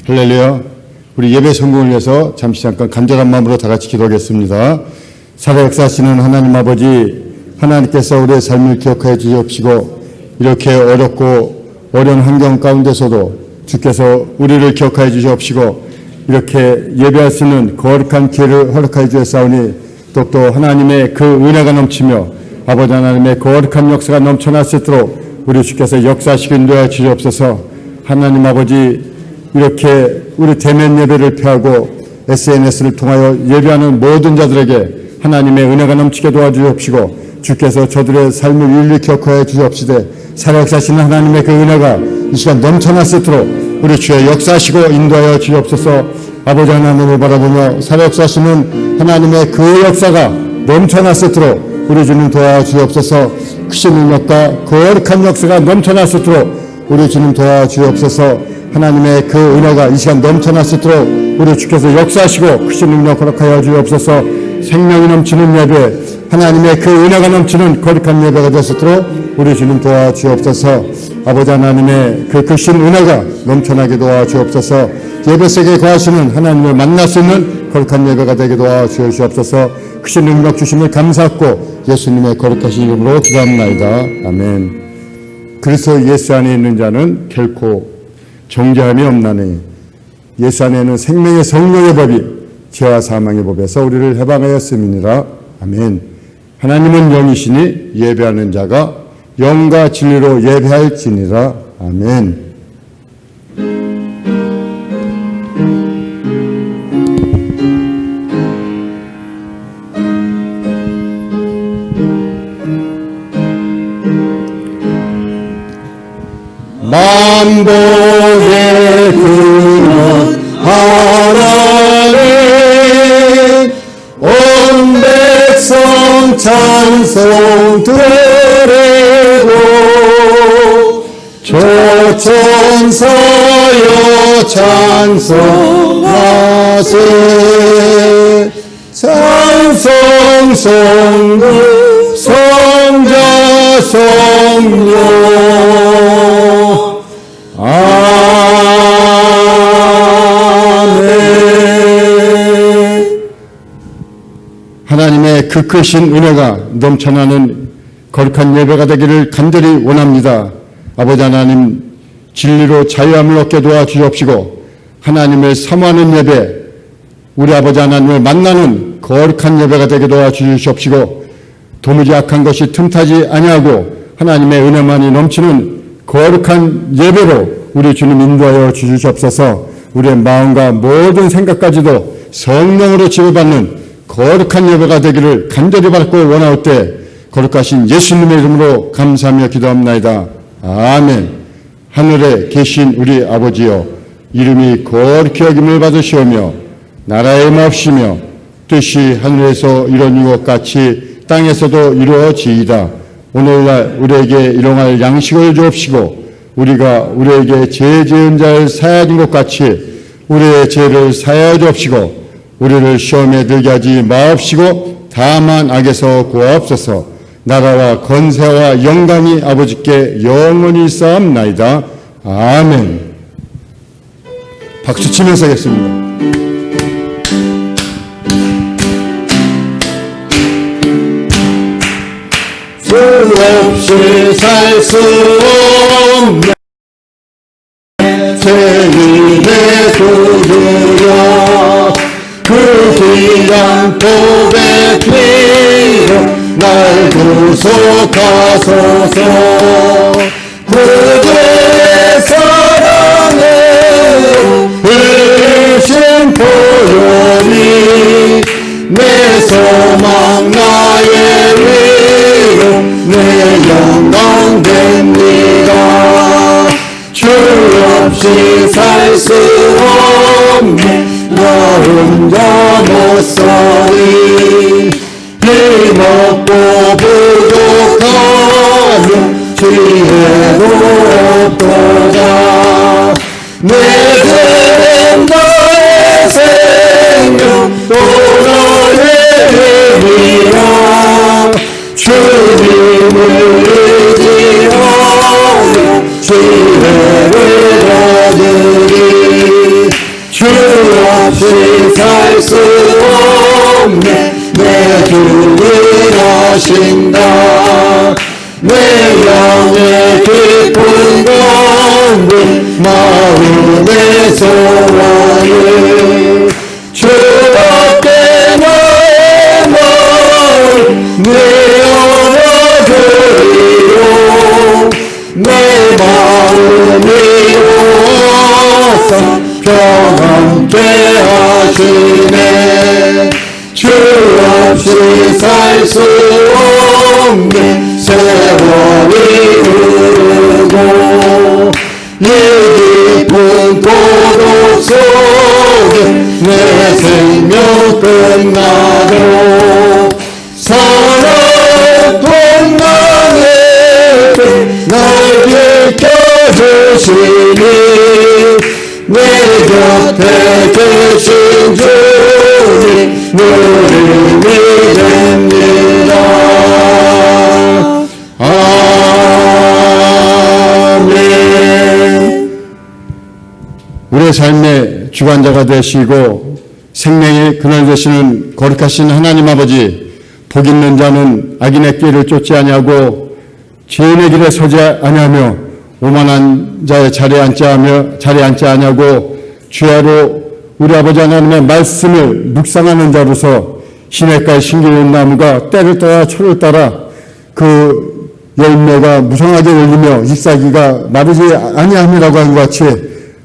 할렐루야. 우리 예배 성공을 위해서 잠시 잠깐 간절한 마음으로 다 같이 기도하겠습니다. 살아 역사하시는 하나님 아버지, 하나님께서 우리의 삶을 기억하여 주시옵시고 이렇게 어렵고 어려운 환경 가운데서도 주께서 우리를 기억하여 주시옵시고 이렇게 예배할 수 있는 거룩한 기회를 허락하여 주셨사오니 또 하나님의 그 은혜가 넘치며 아버지 하나님의 거룩한 역사가 넘쳐날 수 있도록 우리 주께서 역사하시고 인도하여 주시옵소서. 하나님 아버지, 이렇게 우리 대면 예배를 펴고 SNS를 통하여 예배하는 모든 자들에게 하나님의 은혜가 넘치게 도와주옵시고 주께서 저들의 삶을 일일이 기억하여 주옵시되 살아역사하시는 하나님의 그 은혜가 이 시간 넘쳐날 수 있도록 우리 주의 역사하시고 인도하여 주옵소서. 아버지 하나님을 바라보며 살아역사하시는 하나님의 그 역사가 넘쳐날 수 있도록 우리 주님 도와주옵소서. 크신 능력과 거룩한 역사가 넘쳐날 수 있도록 우리 주님 도와주옵소서. 하나님의 그 은혜가 이 시간 넘쳐날 수 있도록 우리 주께서 역사하시고 크신 능력 허락하여 주옵소서. 생명이 넘치는 예배, 하나님의 그 은혜가 넘치는 거룩한 예배가 될 수 있도록 우리 주님 도와주옵소서. 아버지 하나님의 그 크신 은혜가 넘쳐나게 도와주옵소서. 예배 속에 거하시는 하나님을 만날 수 있는 거룩한 예배가 되게 도와주옵소서. 크신 능력 주심을 감사하고 예수님의 거룩하신 이름으로 기도합나이다. 아멘. 그리스도 예수 안에 있는 자는 결코 정죄함이 없나니 예수 안에는 생명의 성령의 법이 죄와 사망의 법에서 우리를 해방하였음이니라. 아멘. 하나님은 영이시니 예배하는 자가 영과 진리로 예배할지니라. 아멘. 만복의 근원 하나님, 온 백성 찬송 드리고 조천사여 찬송하세. 찬송 성부 성자 성령. 아멘. 하나님의 그 크신 은혜가 넘쳐나는 거룩한 예배가 되기를 간절히 원합니다. 아버지 하나님, 진리로 자유함을 얻게 도와주옵시고 하나님을 사모하는 예배, 우리 아버지 하나님을 만나는 거룩한 예배가 되게 도와주시옵시고 도무지 악한 것이 틈타지 아니하고 하나님의 은혜만이 넘치는 거룩한 예배로 우리 주님 인도하여 주시옵소서. 우리의 마음과 모든 생각까지도 성령으로 지배받는 거룩한 예배가 되기를 간절히 받고 원하올 때 거룩하신 예수님의 이름으로 감사하며 기도합나이다. 아멘. 하늘에 계신 우리 아버지여, 이름이 거룩히 여김을 받으시오며 나라의 임하옵시며 뜻이 하늘에서 이루어진 것 같이 땅에서도 이루어지이다. 오늘날 우리에게 일용할 양식을 주옵시고 우리가 우리에게 죄 지은 자를 사하여 준 것 같이 우리의 죄를 사하여 주옵시고 우리를 시험에 들게 하지 마옵시고 다만 악에서 구하옵소서. 나라와 권세와 영광이 아버지께 영원히 있사옵나이다. 아멘. 박수 치면서 하겠습니다. 주 없이 살 수 없네 죄인의 구주여, 그 귀한 보배 피로 날 구속하소서. 그대의 사랑에 흘리신 보혈이 내 소망 나의 위로 내 영광 됩니다. 주 없이 살 수 없네 나 혼자 못 살리. 힘없고 부족하며 지혜도 없도다. 내 죄는 나의 생명 또 나의 힘이라. 주님을 의지하며 지혜를 얻으리. 수 없네. 내 주를 아신다. 내 영의 깊은 건물 마음의 소원을 주 앞에 나의 마음 내어놔주리요. 내 마음이 오사 평안케 하시네. 주 없이 살 수 없네. 세월이 흐르고 이 깊은 고독 속에 내 생명 끝나도 살았던 나에게 날 비켜주시니 내 곁에 계신 주님 누림이 됩니다. 아멘. 우리의 삶의 주관자가 되시고 생명의 근원 되시는 거룩하신 하나님 아버지, 복 있는 자는 악인의 길을 쫓지 아니하고 죄인의 길에 서지 아니하며 오만한 자의 자리에 앉지 아니하고 주야로 우리 아버지 하나님의 말씀을 묵상하는 자로서 시냇가의 신기로운 나무가 때를 따라 초를 따라 그 열매가 무성하게 열리며 잎사귀가 마르지 아니함이라고 한 것 같이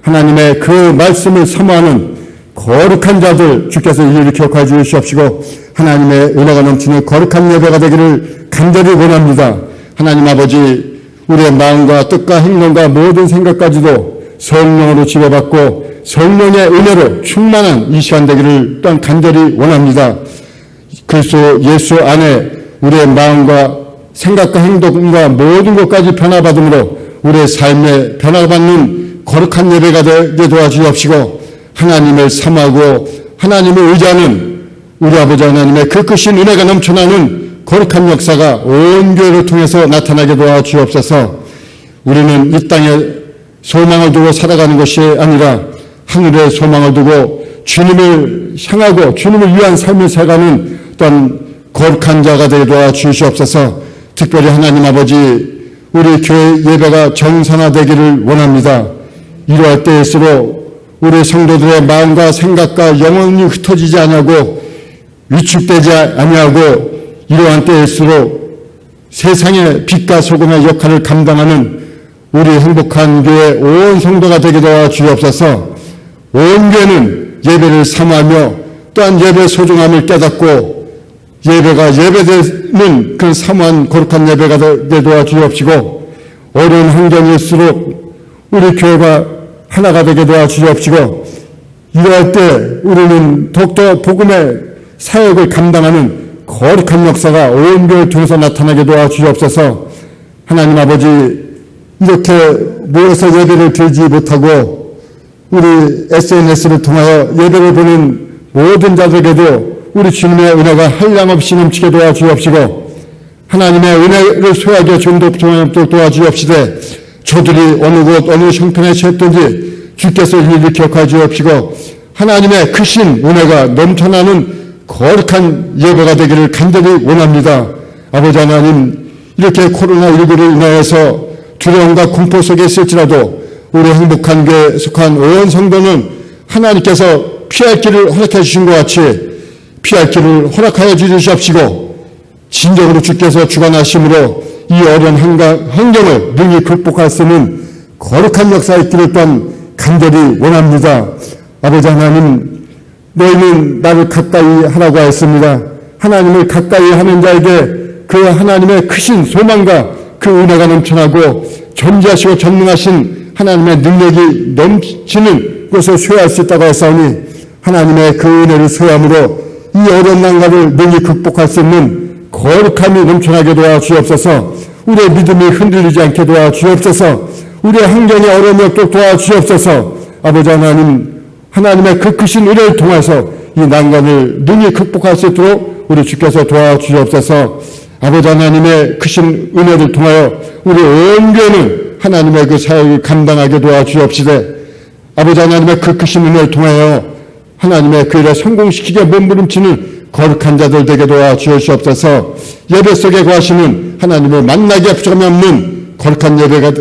하나님의 그 말씀을 사모하는 거룩한 자들 주께서 이를 기억하여 주시옵시고 하나님의 은혜가 넘치는 거룩한 예배가 되기를 간절히 원합니다. 하나님 아버지, 우리의 마음과 뜻과 행동과 모든 생각까지도 성령으로 지배받고 성령의 은혜로 충만한 이 시간 되기를 또한 간절히 원합니다. 그리스도 예수 안에 우리의 마음과 생각과 행동과 모든 것까지 변화받음으로 우리의 삶에 변화받는 거룩한 예배가 되게 도와주옵시고 하나님을 사모하고 하나님을 의지하는 우리 아버지 하나님의 그 크신 은혜가 넘쳐나는 거룩한 역사가 온 교회를 통해서 나타나게 도와주옵소서. 우리는 이 땅에 소망을 두고 살아가는 것이 아니라 하늘에 소망을 두고 주님을 향하고 주님을 위한 삶을 살아가는 어떤 거룩한 자가 되게 도와주시옵소서. 특별히 하나님 아버지, 우리 교회 예배가 정상화되기를 원합니다. 이러할 때일수록 우리 성도들의 마음과 생각과 영혼이 흩어지지 아니하고 위축되지 아니하고 이러한 때일수록 세상의 빛과 소금의 역할을 감당하는 우리 행복한 교회 온 성도가 되게 도와주옵소서. 온 교회는 예배를 사모하며 또한 예배의 소중함을 깨닫고 예배가 예배되는 그 사모한 거룩한 예배가 되게 도와주옵시고 어려운 환경일수록 우리 교회가 하나가 되게 도와주옵시고 이러할 때 우리는 더욱더 복음의 사역을 감당하는 거룩한 역사가 온 교회를 통해서 나타나게 도와주옵소서. 하나님 아버지, 이렇게 모여서 예배를 드리지 못하고 우리 SNS를 통하여 예배를 보는 모든 자들에게도 우리 주님의 은혜가 한량없이 넘치게 도와주옵시고 하나님의 은혜를 소유하게 전도통하도록 도와주옵시되 저들이 어느 곳 어느 형편에 처했든지 주께서 이를 기억하여 주옵시고 하나님의 크신 은혜가 넘쳐나는 거룩한 예배가 되기를 간절히 원합니다. 아버지 하나님, 이렇게 코로나19를 인하여서 두려움과 공포 속에 있을지라도 우리 행복한 교회에 속한 온 성도는 하나님께서 피할 길을 허락해 주신 것 같이 피할 길을 허락하여 주시옵시고 진정으로 주께서 주관하심으로 이 어려운 환경을 능히 극복할 수 있는 거룩한 역사 있기를 또한 간절히 원합니다. 아버지 하나님, 너희는 나를 가까이 하라고 하였습니다. 하나님을 가까이 하는 자에게 그 하나님의 크신 소망과 그 은혜가 넘쳐나고 존재하시고 전능하신 하나님의 능력이 넘치는 것을 소유할 수 있다고 하사오니 하나님의 그 은혜를 소유함으로 이 어려운 난관을 능히 극복할 수 있는 거룩함이 넘쳐나게 도와주옵소서. 우리의 믿음이 흔들리지 않게 도와주옵소서. 우리의 환경이 어려우며 또 도와주옵소서. 아버지 하나님, 하나님의 그 크신 은혜를 통해서 이 난관을 능히 극복할 수 있도록 우리 주께서 도와주옵소서. 아버지 하나님의 크신 은혜를 통하여 우리 온 교회는 하나님의 그 사역을 감당하게 도와주옵시되 아버지 하나님의 그 크신 은혜를 통하여 하나님의 그 일을 성공시키게 몸부림치는 거룩한 자들 되게 도와 주시옵소서. 예배 속에 거하시는 하나님을 만나기에 부족함이 없는 거룩한 예배가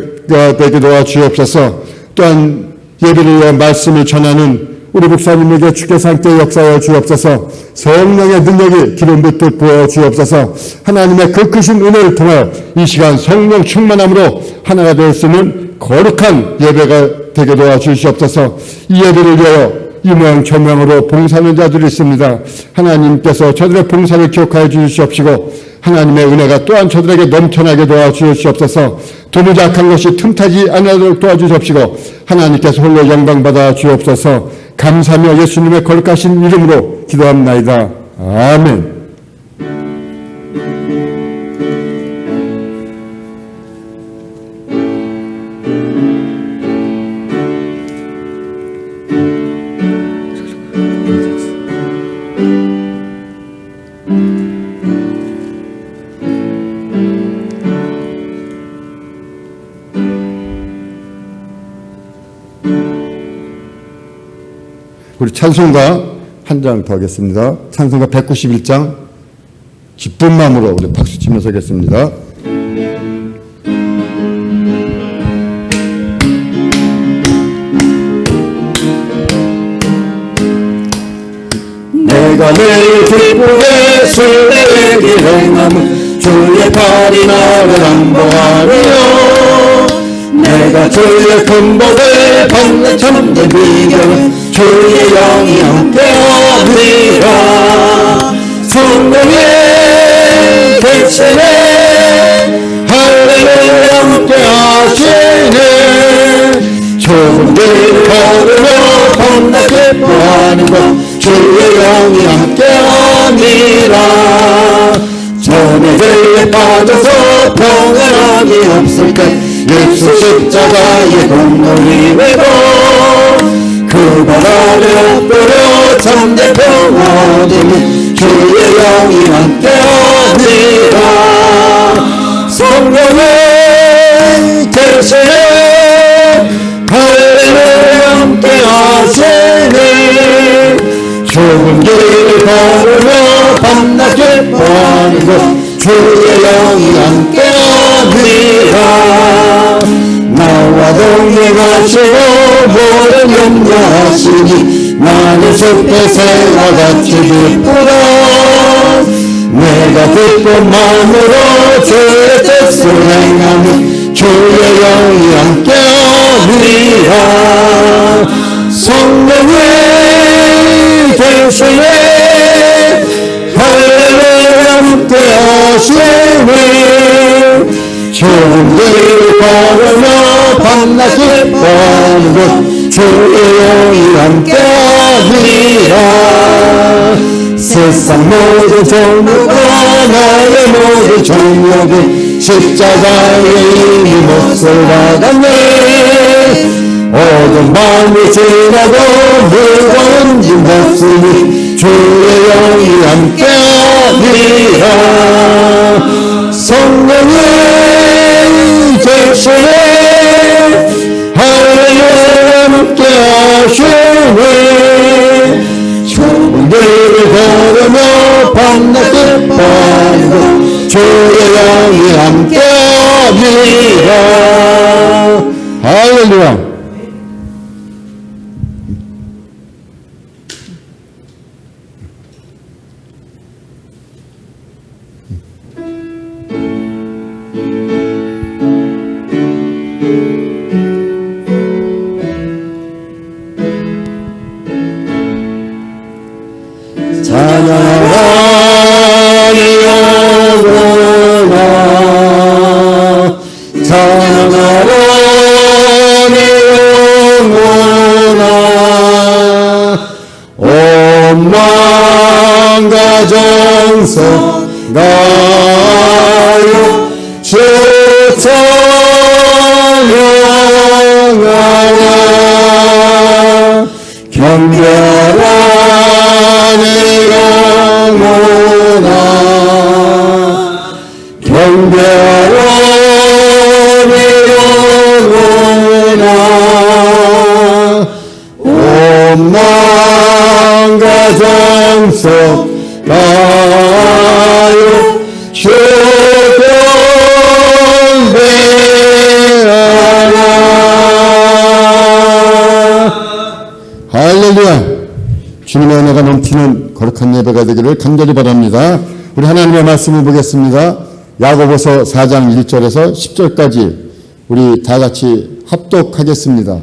되게 도와 주옵소서. 또한 예배를 위해 말씀을 전하는 우리 목사님에게 주께서 함께 역사하여 주옵소서. 성령의 능력이 기름 붓듯 부어 주옵소서. 하나님의 그 크신 은혜를 통하여 이 시간 성령 충만함으로 하나가 될 수 있는 거룩한 예배가 되게 도와 주시옵소서. 이 예배를 위하여 이 모양 저 모양으로 봉사하는 자들이 있습니다. 하나님께서 저들의 봉사를 기억하여 주시옵시고 하나님의 은혜가 또한 저들에게 넘쳐나게 도와주시옵소서. 도무지 악한 것이 틈타지 않도록 도와주시옵시고 하나님께서 홀로 영광받아 주옵소서. 감사하며 예수님의 거룩하신 이름으로 기도합나이다. 아멘. 우리 찬송가 한 장 더 하겠습니다. 찬송가 191장 기쁜 마음으로 우리 박수 치면서 하겠습니다. 내가 매일 기쁘게 술래길 행함은 주의 팔이 나를 안보하리요. 내가 주의 큰 복을 받는 참된 비결은 주의 영이 함께하리라. 성령의 계시네 할렐루야 함께하시네. 좋은 길 걸으며 밤낮 기뻐하는 것 주의 영이 함께하니라. 전에 죄에 빠져서 평안함이 없을 때 예수 십자가의 공로를 메고 그 발 아래 엎드려 참된 평화 얻으니 주의 영이 함께하니라. 성령의 계시네 할렐루야 함께하시네. 좁은 길을 걸으며 밤낮 기뻐하는 것 주의 영이 함께하니라. 나와 동행하시고 모든 염려하시니 나는 숲의 새와 같이 기쁘다. 내가 기쁜 마음으로 주의 뜻을 행하니 주의 영이 함께하니라. 성령의 계시네 할렐루야 함께하시네. 좋은 길을 걸으며 밤낮 기뻐하는 것 주의 영이 함께하니라. 세상 모든 종류가 나의 모든 종류는 십자가에 이미 몫을 받았네. 어두운 밤이 지나도 무거운 짐 없으니 주의 영이 함께하니라. 성령의 계시네 할렐루야 함께하시네. 좁은 길을 걸으며 밤낮 기뻐하는 것 주의 영이 함께하니라. 할렐루야. 찬양하니 영원하 찬양하니 영원하. 온 마음과 정성 다하여 주 찬양하라. 경배하라 내 영혼아. 경배하라 내 영혼아. 거룩한 예배가 되기를 간절히 바랍니다. 우리 하나님의 말씀을 보겠습니다. 야고보서 4장 1절에서 10절까지 우리 다 같이 합독하겠습니다.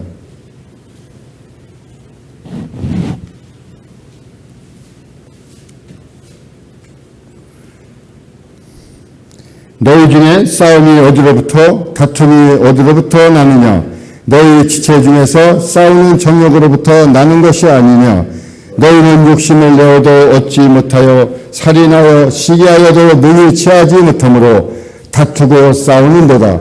너희 중에 싸움이 어디로부터 다툼이 어디로부터 나느냐? 너희 지체 중에서 싸우는 정욕으로부터 나는 것이 아니냐? 너희는 욕심을 내어도 얻지 못하여 살인하여 시기하여도 능히 취하지 못하므로 다투고 싸우는도다.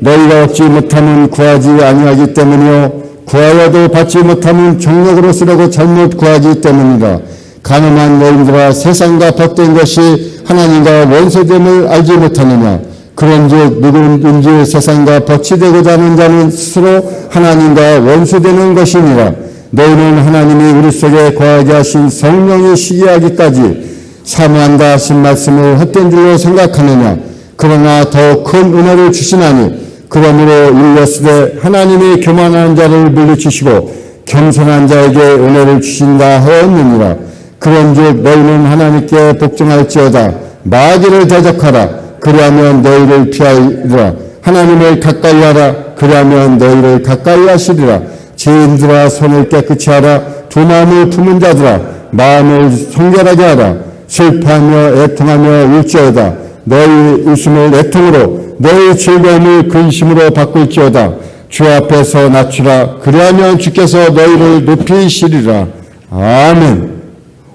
너희가 얻지 못하면 구하지 아니하기 때문이요 구하여도 받지 못하면 정욕으로 쓰려고 잘못 구하기 때문이다. 가늠한 너희들아 세상과 벗된 것이 하나님과 원수됨을 알지 못하느냐? 그런즉 누구든지 세상과 벗치되고자 하는 자는 스스로 하나님과 원수되는 것이니라. 너희는 하나님이 우리 속에 거하게 하신 성령이 시기하기까지 사모한다 하신 말씀을 헛된 줄로 생각하느냐? 그러나 더 큰 은혜를 주시나니 그러므로 일렀으되 하나님이 교만한 자를 물리치시고 겸손한 자에게 은혜를 주신다 하였느니라. 그런즉 너희는 하나님께 복종할지어다. 마귀를 대적하라. 그리하면 너희를 피하리라. 하나님을 가까이 하라. 그리하면 너희를 가까이 하시리라. 죄인들아 손을 깨끗이 하라. 두 마음을 품은 자들아 마음을 성결하게 하라. 슬퍼하며 애통하며 울지어다. 너희 웃음을 애통으로 너희 즐거움을 근심으로 바꿀지어다. 주 앞에서 낮추라. 그리하면 주께서 너희를 높이시리라. 아멘.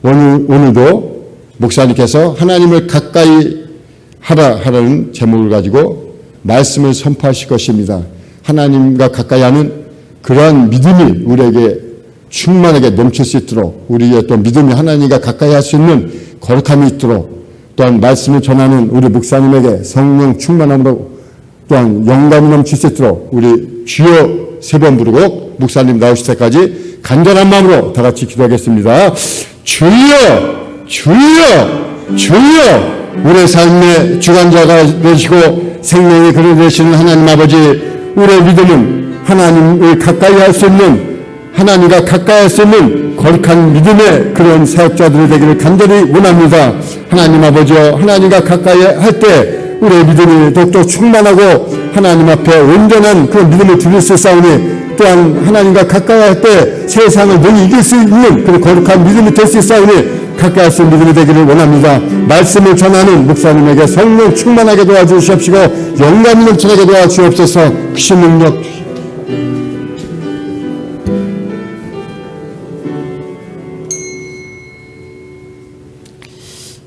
오늘도 목사님께서 하나님을 가까이 하라는 제목을 가지고 말씀을 선포하실 것입니다. 하나님과 가까이 하는 그러한 믿음이 우리에게 충만하게 넘칠 수 있도록 우리의 또 믿음이 하나님과 가까이 할 수 있는 거룩함이 있도록 또한 말씀을 전하는 우리 목사님에게 성령 충만함으로 또한 영감이 넘칠 수 있도록 우리 주여 세 번 부르고 목사님 나오실 때까지 간절한 마음으로 다 같이 기도하겠습니다. 주여 주여 주여 우리의 삶의 주관자가 되시고 생명의 그릇 되시는 하나님 아버지, 우리의 믿음은 하나님을 가까이 할 수 있는, 하나님과 가까이 할 수 있는 거룩한 믿음의 그런 사역자들이 되기를 간절히 원합니다. 하나님 아버지여, 하나님과 가까이 할 때 우리의 믿음이 더욱더 충만하고 하나님 앞에 온전한 그런 믿음을 드릴 수 있사오니, 또한 하나님과 가까이 할 때 세상을 능히 이길 수 있는 그런 거룩한 믿음이 될 수 있사오니 가까이 할 수 있는 믿음이 되기를 원합니다. 말씀을 전하는 목사님에게 성령 충만하게 도와주시옵시고 영감이 넘치게 도와주옵소서. 크신 능력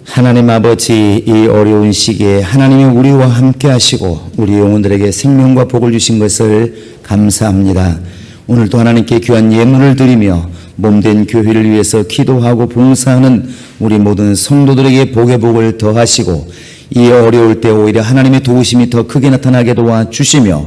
하나님 아버지, 이 어려운 시기에 하나님이 우리와 함께 하시고 우리 영혼들에게 생명과 복을 주신 것을 감사합니다. 오늘도 하나님께 귀한 예물을 드리며 몸된 교회를 위해서 기도하고 봉사하는 우리 모든 성도들에게 복의 복을 더하시고 이 어려울 때 오히려 하나님의 도우심이 더 크게 나타나게 도와주시며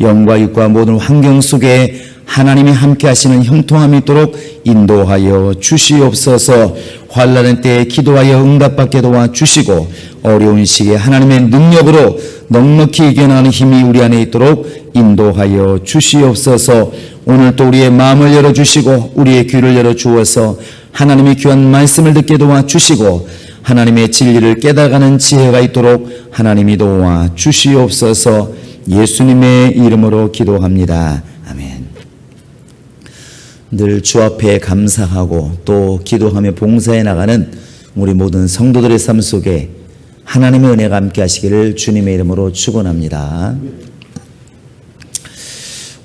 영과 육과 모든 환경 속에 하나님이 함께 하시는 형통함이 있도록 인도하여 주시옵소서. 환난의 때에 기도하여 응답받게 도와주시고 어려운 시기에 하나님의 능력으로 넉넉히 이겨나가는 힘이 우리 안에 있도록 인도하여 주시옵소서. 오늘 또 우리의 마음을 열어주시고 우리의 귀를 열어주어서 하나님의 귀한 말씀을 듣게 도와주시고 하나님의 진리를 깨달아가는 지혜가 있도록 하나님이 도와주시옵소서. 예수님의 이름으로 기도합니다. 아멘. 늘 주 앞에 감사하고 또 기도하며 봉사해 나가는 우리 모든 성도들의 삶 속에 하나님의 은혜가 함께 하시기를 주님의 이름으로 축원합니다.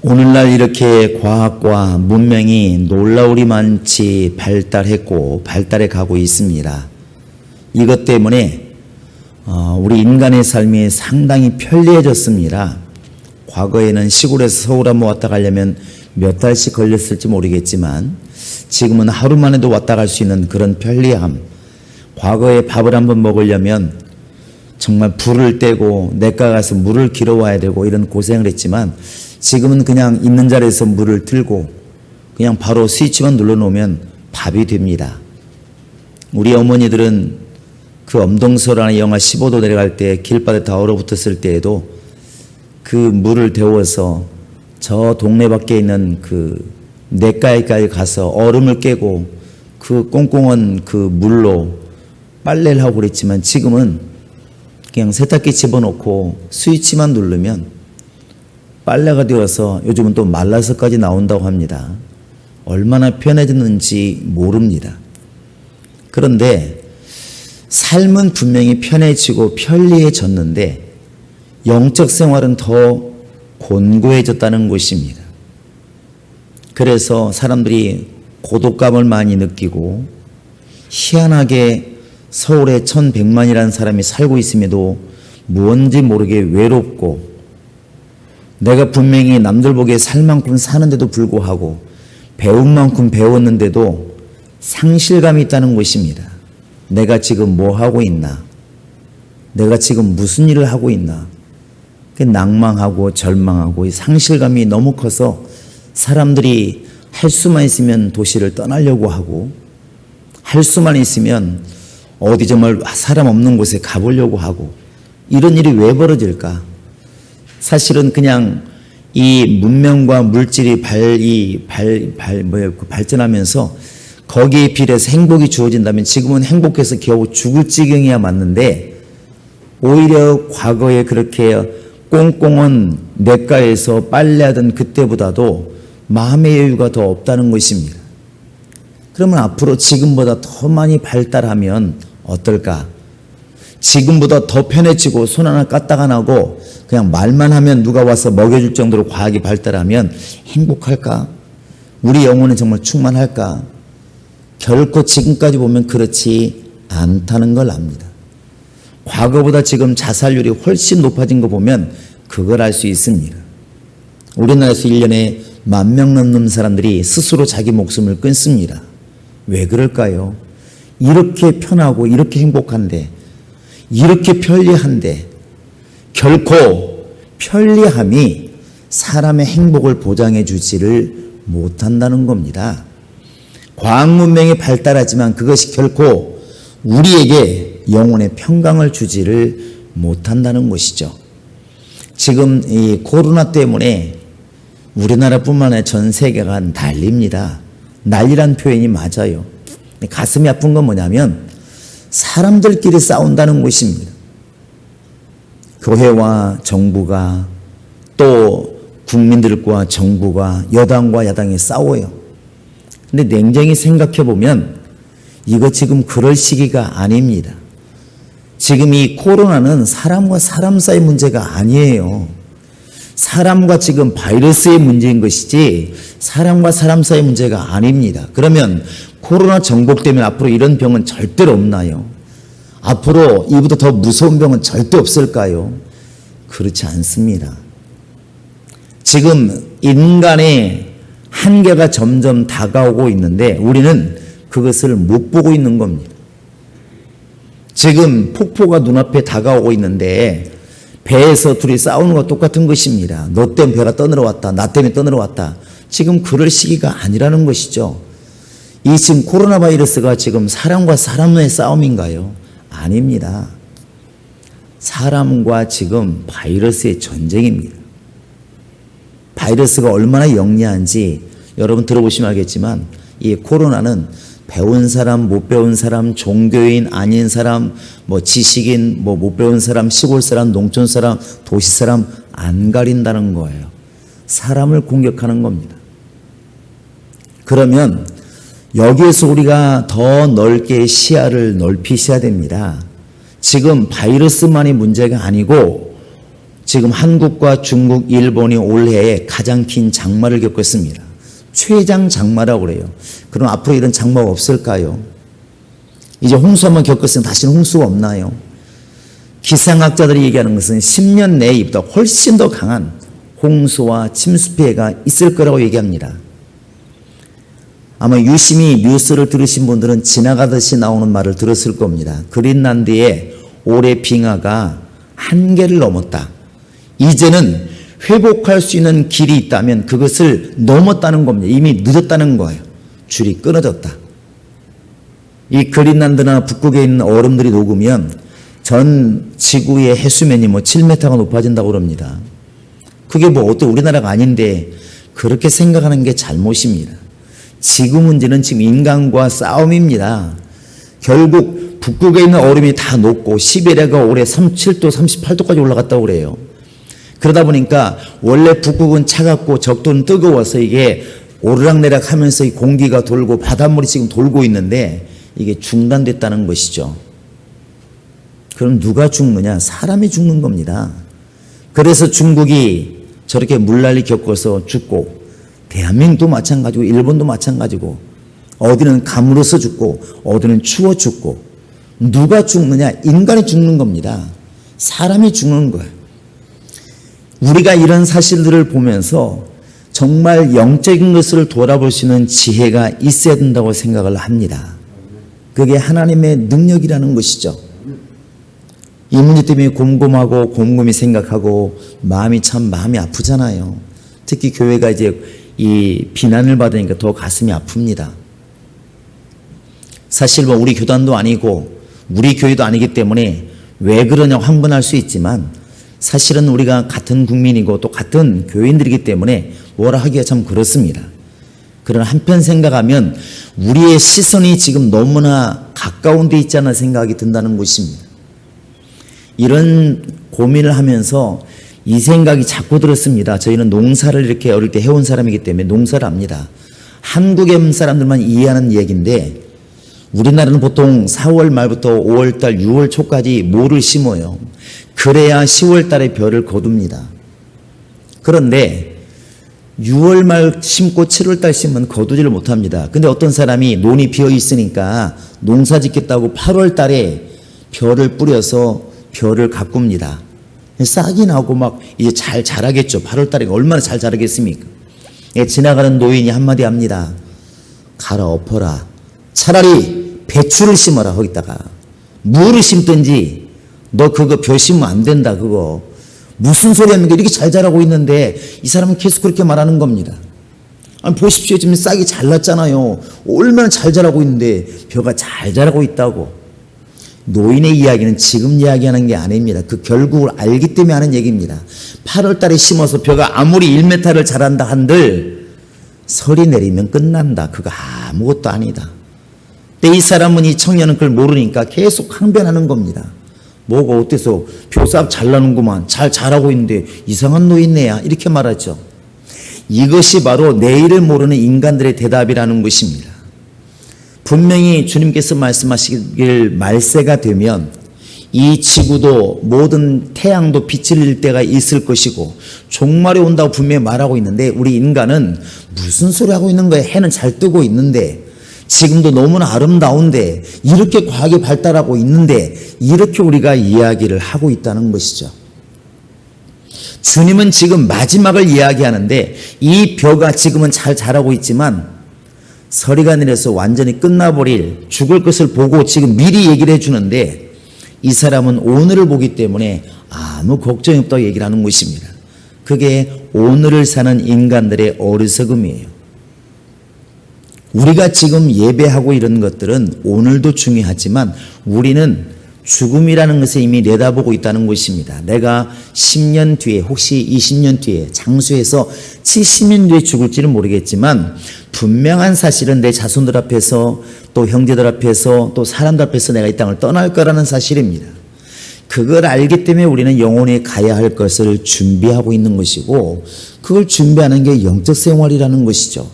오늘날 이렇게 과학과 문명이 놀라우리만치 발달했고 발달해 가고 있습니다. 이것 때문에 우리 인간의 삶이 상당히 편리해졌습니다. 과거에는 시골에서 서울 한번 왔다 가려면 몇 달씩 걸렸을지 모르겠지만 지금은 하루 만에도 왔다 갈 수 있는 그런 편리함. 과거에 밥을 한번 먹으려면 정말 불을 떼고 냇가 가서 물을 길어와야 되고 이런 고생을 했지만 지금은 그냥 있는 자리에서 물을 틀고 그냥 바로 스위치만 눌러놓으면 밥이 됩니다. 우리 어머니들은 그 엄동설하는 영하 15도 내려갈 때 길바닥에 다 얼어붙었을 때에도 그 물을 데워서 저 동네 밖에 있는 그 냇가에까지 가서 얼음을 깨고 그 꽁꽁한 그 물로 빨래를 하고 그랬지만 지금은 그냥 세탁기 집어넣고 스위치만 누르면 빨래가 되어서 요즘은 또 말라서까지 나온다고 합니다. 얼마나 편해졌는지 모릅니다. 그런데 삶은 분명히 편해지고 편리해졌는데 영적 생활은 더 곤고해졌다는 것입니다. 그래서 사람들이 고독감을 많이 느끼고 희한하게 서울에 1100만이라는 사람이 살고 있음에도 무언지 모르게 외롭고 내가 분명히 남들 보기에 살 만큼 사는데도 불구하고 배운 만큼 배웠는데도 상실감이 있다는 것입니다. 내가 지금 뭐 하고 있나? 내가 지금 무슨 일을 하고 있나? 낭망하고 절망하고 이 상실감이 너무 커서 사람들이 할 수만 있으면 도시를 떠나려고 하고 할 수만 있으면 어디 정말 사람 없는 곳에 가보려고 하고 이런 일이 왜 벌어질까? 사실은 그냥 이 문명과 물질이 발전하면서 거기에 비례해서 행복이 주어진다면 지금은 행복해서 겨우 죽을 지경이야 맞는데 오히려 과거에 그렇게 꽁꽁한 냇가에서 빨래하던 그때보다도 마음의 여유가 더 없다는 것입니다. 그러면 앞으로 지금보다 더 많이 발달하면 어떨까? 지금보다 더 편해지고 손 하나 까딱 안 하고 그냥 말만 하면 누가 와서 먹여줄 정도로 과학이 발달하면 행복할까? 우리 영혼은 정말 충만할까? 결코 지금까지 보면 그렇지 않다는 걸 압니다. 과거보다 지금 자살률이 훨씬 높아진 거 보면 그걸 알 수 있습니다. 우리나라에서 1년에 10,000명 넘는 사람들이 스스로 자기 목숨을 끊습니다. 왜 그럴까요? 이렇게 편하고 이렇게 행복한데 이렇게 편리한데 결코 편리함이 사람의 행복을 보장해 주지를 못한다는 겁니다. 과학 문명이 발달하지만 그것이 결코 우리에게 영혼의 평강을 주지를 못한다는 것이죠. 지금 이 코로나 때문에 우리나라뿐만 아니라 전 세계가 난립니다. 난리란 표현이 맞아요. 가슴이 아픈 건 뭐냐면 사람들끼리 싸운다는 것입니다. 교회와 정부가 또 국민들과 정부가 여당과 야당이 싸워요. 근데 냉정히 생각해 보면 이거 지금 그럴 시기가 아닙니다. 지금 이 코로나는 사람과 사람 사이 문제가 아니에요. 사람과 지금 바이러스의 문제인 것이지 사람과 사람 사이 문제가 아닙니다. 그러면 코로나 정복되면 앞으로 이런 병은 절대로 없나요? 앞으로 이보다 더 무서운 병은 절대 없을까요? 그렇지 않습니다. 지금 인간의 한계가 점점 다가오고 있는데 우리는 그것을 못 보고 있는 겁니다. 지금 폭포가 눈앞에 다가오고 있는데 배에서 둘이 싸우는 것과 똑같은 것입니다. 너 때문에 배가 떠내려왔다. 나 때문에 떠내려왔다. 지금 그럴 시기가 아니라는 것이죠. 이 지금 코로나 바이러스가 지금 사람과 사람의 싸움인가요? 아닙니다. 사람과 지금 바이러스의 전쟁입니다. 바이러스가 얼마나 영리한지 여러분 들어보시면 알겠지만 이 코로나는 배운 사람, 못 배운 사람, 종교인, 아닌 사람, 지식인, 못 배운 사람, 시골 사람, 농촌 사람, 도시 사람 안 가린다는 거예요. 사람을 공격하는 겁니다. 그러면 여기에서 우리가 더 넓게 시야를 넓히셔야 됩니다. 지금 바이러스만이 문제가 아니고 지금 한국과 중국, 일본이 올해에 가장 긴 장마를 겪었습니다. 최장 장마라고 그래요. 그럼 앞으로 이런 장마가 없을까요? 이제 홍수 한번 겪었으면 다시는 홍수가 없나요? 기상학자들이 얘기하는 것은 10년 내에 이보다 훨씬 더 강한 홍수와 침수 피해가 있을 거라고 얘기합니다. 아마 유심히 뉴스를 들으신 분들은 지나가듯이 나오는 말을 들었을 겁니다. 그린란드의 올해 빙하가 한계를 넘었다. 이제는 회복할 수 있는 길이 있다면 그것을 넘었다는 겁니다. 이미 늦었다는 거예요. 줄이 끊어졌다. 이 그린란드나 북극에 있는 얼음들이 녹으면 전 지구의 해수면이 7m가 높아진다고 그럽니다. 그게 어때 우리나라가 아닌데 그렇게 생각하는 게 잘못입니다. 지구 문제는 지금 인간과 싸움입니다. 결국 북극에 있는 얼음이 다 녹고 시베리아가 올해 37도, 38도까지 올라갔다고 그래요. 그러다 보니까 원래 북극은 차갑고 적도는 뜨거워서 이게 오르락내락 하면서 이 공기가 돌고 바닷물이 지금 돌고 있는데 이게 중단됐다는 것이죠. 그럼 누가 죽느냐? 사람이 죽는 겁니다. 그래서 중국이 저렇게 물난리 겪어서 죽고 대한민국도 마찬가지고 일본도 마찬가지고 어디는 감으로써 죽고 어디는 추워 죽고 누가 죽느냐? 인간이 죽는 겁니다. 사람이 죽는 거예요. 우리가 이런 사실들을 보면서 정말 영적인 것을 돌아볼 수 있는 지혜가 있어야 된다고 생각을 합니다. 그게 하나님의 능력이라는 것이죠. 이 문제 때문에 곰곰하고 곰곰이 생각하고 마음이 아프잖아요. 특히 교회가 이제 이 비난을 받으니까 더 가슴이 아픕니다. 사실 뭐 우리 교단도 아니고 우리 교회도 아니기 때문에 왜 그러냐 황분할 수 있지만 사실은 우리가 같은 국민이고 또 같은 교인들이기 때문에 뭐라 하기가 참 그렇습니다. 그러나 한편 생각하면 우리의 시선이 지금 너무나 가까운 데 있지 않나 생각이 든다는 것입니다. 이런 고민을 하면서 이 생각이 자꾸 들었습니다. 저희는 농사를 이렇게 어릴 때 해온 사람이기 때문에 농사를 압니다. 한국의 사람들만 이해하는 얘기인데 우리나라는 보통 4월 말부터 5월 달, 6월 초까지 모를 심어요. 그래야 10월 달에 벼를 거둡니다. 그런데 6월 말 심고 7월 달 심으면 거두지를 못합니다. 근데 어떤 사람이 논이 비어 있으니까 농사 짓겠다고 8월 달에 벼를 뿌려서 벼를 가꿉니다. 싹이 나고 막 이제 잘 자라겠죠. 8월 달에 얼마나 잘 자라겠습니까? 지나가는 노인이 한마디 합니다. 갈아엎어라. 차라리 배추를 심어라. 거기다가 무를 심든지 너 그거 벼 심으면 안 된다. 그거 무슨 소리 하는 게 이렇게 잘 자라고 있는데 이 사람은 계속 그렇게 말하는 겁니다. 아니 보십시오. 지금 싹이 잘 났잖아요. 얼마나 잘 자라고 있는데 벼가 잘 자라고 있다고. 노인의 이야기는 지금 이야기하는 게 아닙니다. 그 결국을 알기 때문에 하는 얘기입니다. 8월 달에 심어서 벼가 아무리 1m를 자란다 한들 설이 내리면 끝난다. 그거 아무것도 아니다. 근데 이 사람은 이 청년은 그걸 모르니까 계속 항변하는 겁니다. 뭐가 어때서 벼싹 잘 나는구만. 잘 자라고 있는데 이상한 노인네야. 이렇게 말하죠. 이것이 바로 내일을 모르는 인간들의 대답이라는 것입니다. 분명히 주님께서 말씀하시길 말세가 되면 이 지구도 모든 태양도 빛을 잃을 때가 있을 것이고 종말이 온다고 분명히 말하고 있는데 우리 인간은 무슨 소리 하고 있는 거예요? 해는 잘 뜨고 있는데 지금도 너무나 아름다운데 이렇게 과학이 발달하고 있는데 이렇게 우리가 이야기를 하고 있다는 것이죠. 주님은 지금 마지막을 이야기하는데 이 벼가 지금은 잘 자라고 있지만 서리가 내려서 완전히 끝나버릴 죽을 것을 보고 지금 미리 얘기를 해주는데 이 사람은 오늘을 보기 때문에 아무 걱정이 없다고 얘기를 하는 것입니다. 그게 오늘을 사는 인간들의 어리석음이에요. 우리가 지금 예배하고 이런 것들은 오늘도 중요하지만 우리는 죽음이라는 것을 이미 내다보고 있다는 것입니다. 내가 10년 뒤에 혹시 20년 뒤에 장수해서 70년 뒤에 죽을지는 모르겠지만 분명한 사실은 내 자손들 앞에서 또 형제들 앞에서 또 사람들 앞에서 내가 이 땅을 떠날 거라는 사실입니다. 그걸 알기 때문에 우리는 영혼에 가야 할 것을 준비하고 있는 것이고 그걸 준비하는 게 영적 생활이라는 것이죠.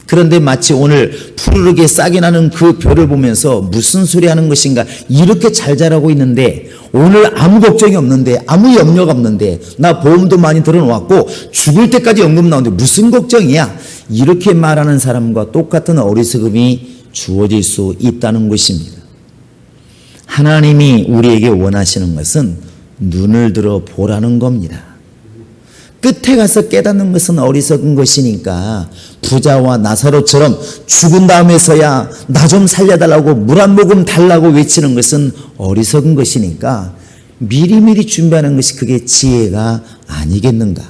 그런데 마치 오늘 푸르르게 싹이 나는 그 벼를 보면서 무슨 소리 하는 것인가 이렇게 잘 자라고 있는데 오늘 아무 걱정이 없는데 아무 염려가 없는데 나 보험도 많이 들어놓았고 죽을 때까지 연금 나오는데 무슨 걱정이야 이렇게 말하는 사람과 똑같은 어리석음이 주어질 수 있다는 것입니다. 하나님이 우리에게 원하시는 것은 눈을 들어 보라는 겁니다. 끝에 가서 깨닫는 것은 어리석은 것이니까 부자와 나사로처럼 죽은 다음에서야 나 좀 살려달라고 물 한 모금 달라고 외치는 것은 어리석은 것이니까 미리미리 준비하는 것이 그게 지혜가 아니겠는가.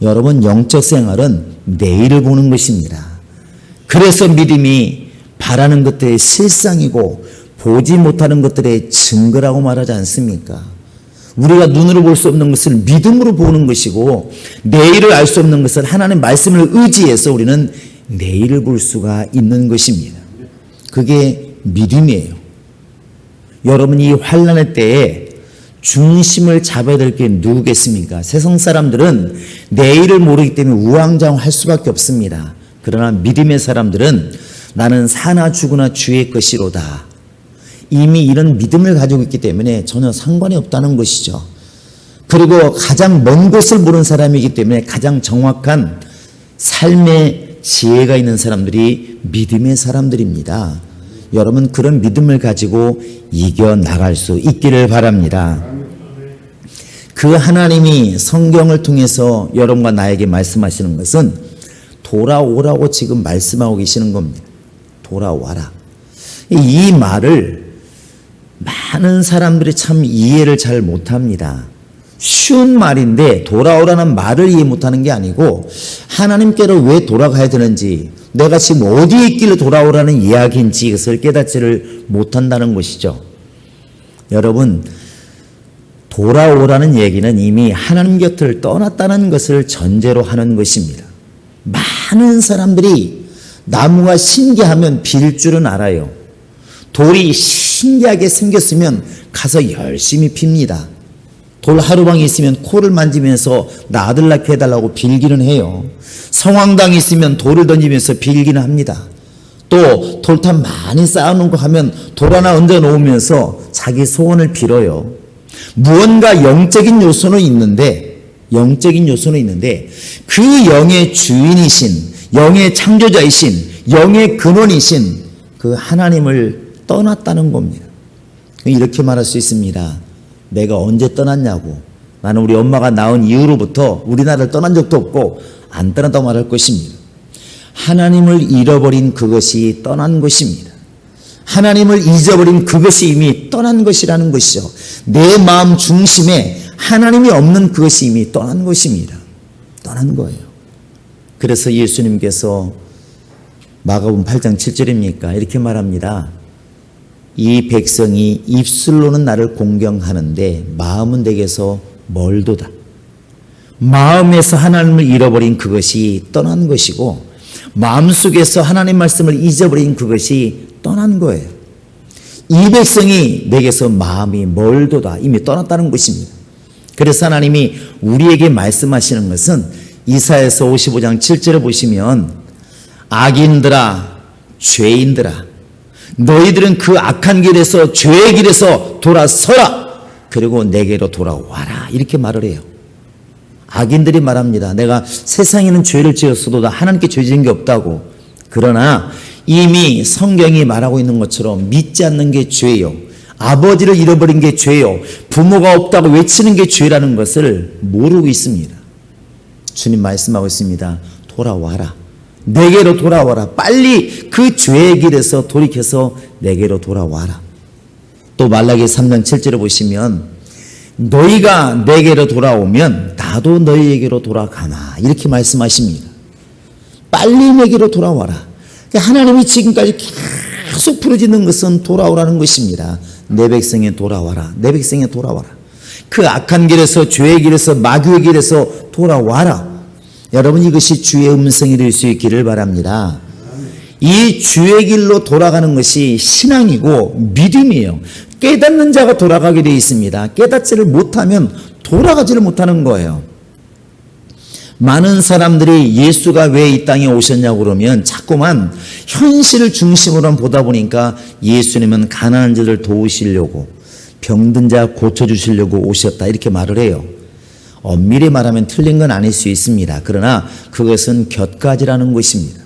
여러분 영적 생활은 내일을 보는 것입니다. 그래서 믿음이 바라는 것들의 실상이고 보지 못하는 것들의 증거라고 말하지 않습니까? 우리가 눈으로 볼 수 없는 것을 믿음으로 보는 것이고 내일을 알 수 없는 것을 하나님의 말씀을 의지해서 우리는 내일을 볼 수가 있는 것입니다. 그게 믿음이에요. 여러분이 이 환난의 때에 중심을 잡아야 될 게 누구겠습니까? 세상 사람들은 내일을 모르기 때문에 우왕좌왕할 수밖에 없습니다. 그러나 믿음의 사람들은 나는 사나 죽으나 주의 것이로다. 이미 이런 믿음을 가지고 있기 때문에 전혀 상관이 없다는 것이죠. 그리고 가장 먼 곳을 보는 사람이기 때문에 가장 정확한 삶의 지혜가 있는 사람들이 믿음의 사람들입니다. 여러분 그런 믿음을 가지고 이겨나갈 수 있기를 바랍니다. 그 하나님이 성경을 통해서 여러분과 나에게 말씀하시는 것은 돌아오라고 지금 말씀하고 계시는 겁니다. 돌아와라. 이 말을 많은 사람들이 참 이해를 잘 못합니다. 쉬운 말인데 돌아오라는 말을 이해 못하는 게 아니고 하나님께로 왜 돌아가야 되는지, 내가 지금 어디에 있길래 돌아오라는 이야기인지 이것을 깨닫지를 못한다는 것이죠. 여러분, 돌아오라는 얘기는 이미 하나님 곁을 떠났다는 것을 전제로 하는 것입니다. 많은 사람들이 나무가 신기하면 빌 줄은 알아요. 돌이 신기하게 생겼으면 가서 열심히 핍니다. 돌 하루방에 있으면 코를 만지면서 나 아들 낳게 해달라고 빌기는 해요. 성황당에 있으면 돌을 던지면서 빌기는 합니다. 또 돌탑 많이 쌓아놓은 거 하면 돌 하나 얹어 놓으면서 자기 소원을 빌어요. 무언가 영적인 요소는 있는데 그 영의 주인이신, 영의 창조자이신, 영의 근원이신 그 하나님을 떠났다는 겁니다. 이렇게 말할 수 있습니다. 내가 언제 떠났냐고. 나는 우리 엄마가 낳은 이후로부터 우리나라를 떠난 적도 없고 안 떠났다고 말할 것입니다. 하나님을 잃어버린 그것이 떠난 것입니다. 하나님을 잊어버린 그것이 이미 떠난 것이라는 것이죠. 내 마음 중심에 하나님이 없는 그것이 이미 떠난 것입니다. 떠난 거예요. 그래서 예수님께서 마가복음 8장 7절입니까? 이렇게 말합니다. 이 백성이 입술로는 나를 공경하는데 마음은 내게서 멀도다. 마음에서 하나님을 잃어버린 그것이 떠난 것이고 마음속에서 하나님 말씀을 잊어버린 그것이 떠난 거예요. 이 백성이 내게서 마음이 멀도다. 이미 떠났다는 것입니다. 그래서 하나님이 우리에게 말씀하시는 것은 이사야서 55장 7절을 보시면 악인들아, 죄인들아, 너희들은 그 악한 길에서, 죄의 길에서 돌아서라. 그리고 내게로 돌아와라. 이렇게 말을 해요. 악인들이 말합니다. 내가 세상에는 죄를 지었어도 나 하나님께 죄 지은 게 없다고. 그러나 이미 성경이 말하고 있는 것처럼 믿지 않는 게 죄요, 아버지를 잃어버린 게 죄요, 부모가 없다고 외치는 게 죄라는 것을 모르고 있습니다. 주님 말씀하고 있습니다. 돌아와라. 내게로 돌아와라. 빨리 그 죄의 길에서 돌이켜서 내게로 돌아와라. 또 말라기 3장 7절을 보시면 너희가 내게로 돌아오면 나도 너희에게로 돌아가마. 이렇게 말씀하십니다. 빨리 내게로 돌아와라. 하나님이 지금까지 계속 부르짖는 것은 돌아오라는 것입니다. 내 백성에 돌아와라. 내 백성에 돌아와라. 그 악한 길에서, 죄의 길에서, 마귀의 길에서 돌아와라. 여러분, 이것이 주의 음성이 될 수 있기를 바랍니다. 이 주의 길로 돌아가는 것이 신앙이고 믿음이에요. 깨닫는 자가 돌아가게 되어 있습니다. 깨닫지를 못하면 돌아가지를 못하는 거예요. 많은 사람들이 예수가 왜 이 땅에 오셨냐고 그러면 자꾸만 현실을 중심으로 보다 보니까 예수님은 가난한 자를 도우시려고, 병든 자 고쳐주시려고 오셨다, 이렇게 말을 해요. 엄밀히 말하면 틀린 건 아닐 수 있습니다. 그러나 그것은 곁가지라는 것입니다.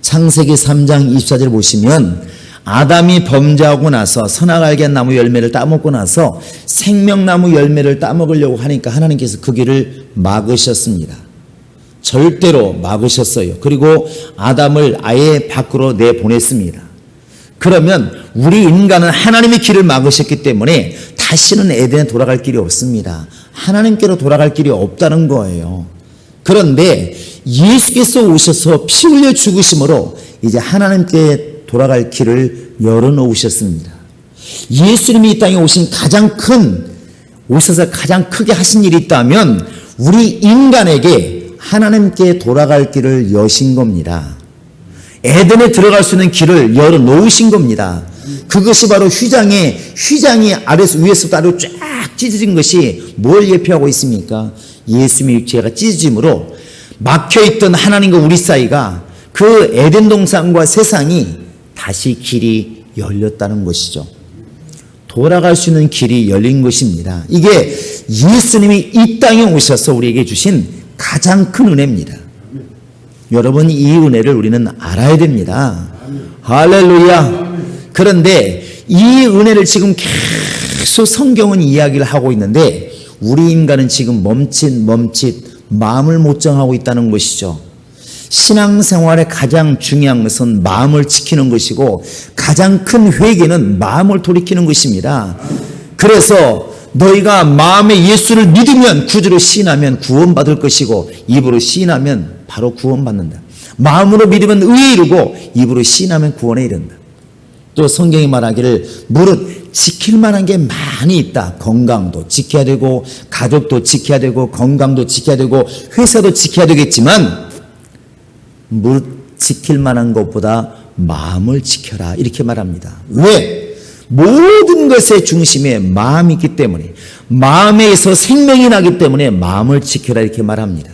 창세기 3장 24절 보시면 아담이 범죄하고 나서 선악알게 나무 열매를 따먹고 나서 생명나무 열매를 따먹으려고 하니까 하나님께서 그 길을 막으셨습니다. 절대로 막으셨어요. 그리고 아담을 아예 밖으로 내보냈습니다. 그러면 우리 인간은 하나님의 길을 막으셨기 때문에 다시는 에덴에 돌아갈 길이 없습니다. 하나님께로 돌아갈 길이 없다는 거예요. 그런데 예수께서 오셔서 피 흘려 죽으심으로 이제 하나님께 돌아갈 길을 열어놓으셨습니다. 예수님이 이 땅에 오셔서 가장 크게 하신 일이 있다면 우리 인간에게 하나님께 돌아갈 길을 여신 겁니다. 에덴에 들어갈 수 있는 길을 열어 놓으신 겁니다. 그것이 바로 휘장이 아래서 위에서부터 아래로 쫙 찢어진 것이 뭘 예표하고 있습니까? 예수님의 육체가 찢어짐으로 막혀있던 하나님과 우리 사이가 그 에덴 동산과 세상이 다시 길이 열렸다는 것이죠. 돌아갈 수 있는 길이 열린 것입니다. 이게 예수님이 이 땅에 오셔서 우리에게 주신 가장 큰 은혜입니다. 여러분, 이 은혜를 우리는 알아야 됩니다. 할렐루야. 그런데 이 은혜를 지금 계속 성경은 이야기를 하고 있는데 우리 인간은 지금 멈칫 마음을 못 정하고 있다는 것이죠. 신앙생활의 가장 중요한 것은 마음을 지키는 것이고 가장 큰 회개는 마음을 돌이키는 것입니다. 그래서 너희가 마음에 예수를 믿으면, 구주로 시인하면 구원받을 것이고 입으로 시인하면 바로 구원받는다. 마음으로 믿으면 의에 이르고 입으로 시인하면 구원에 이른다. 또 성경이 말하기를 무릇 지킬 만한 게 많이 있다. 건강도 지켜야 되고 가족도 지켜야 되고 건강도 지켜야 되고 회사도 지켜야 되겠지만 무릇 지킬 만한 것보다 마음을 지켜라, 이렇게 말합니다. 왜? 모든 것의 중심에 마음이 있기 때문에, 마음에서 생명이 나기 때문에 마음을 지켜라, 이렇게 말합니다.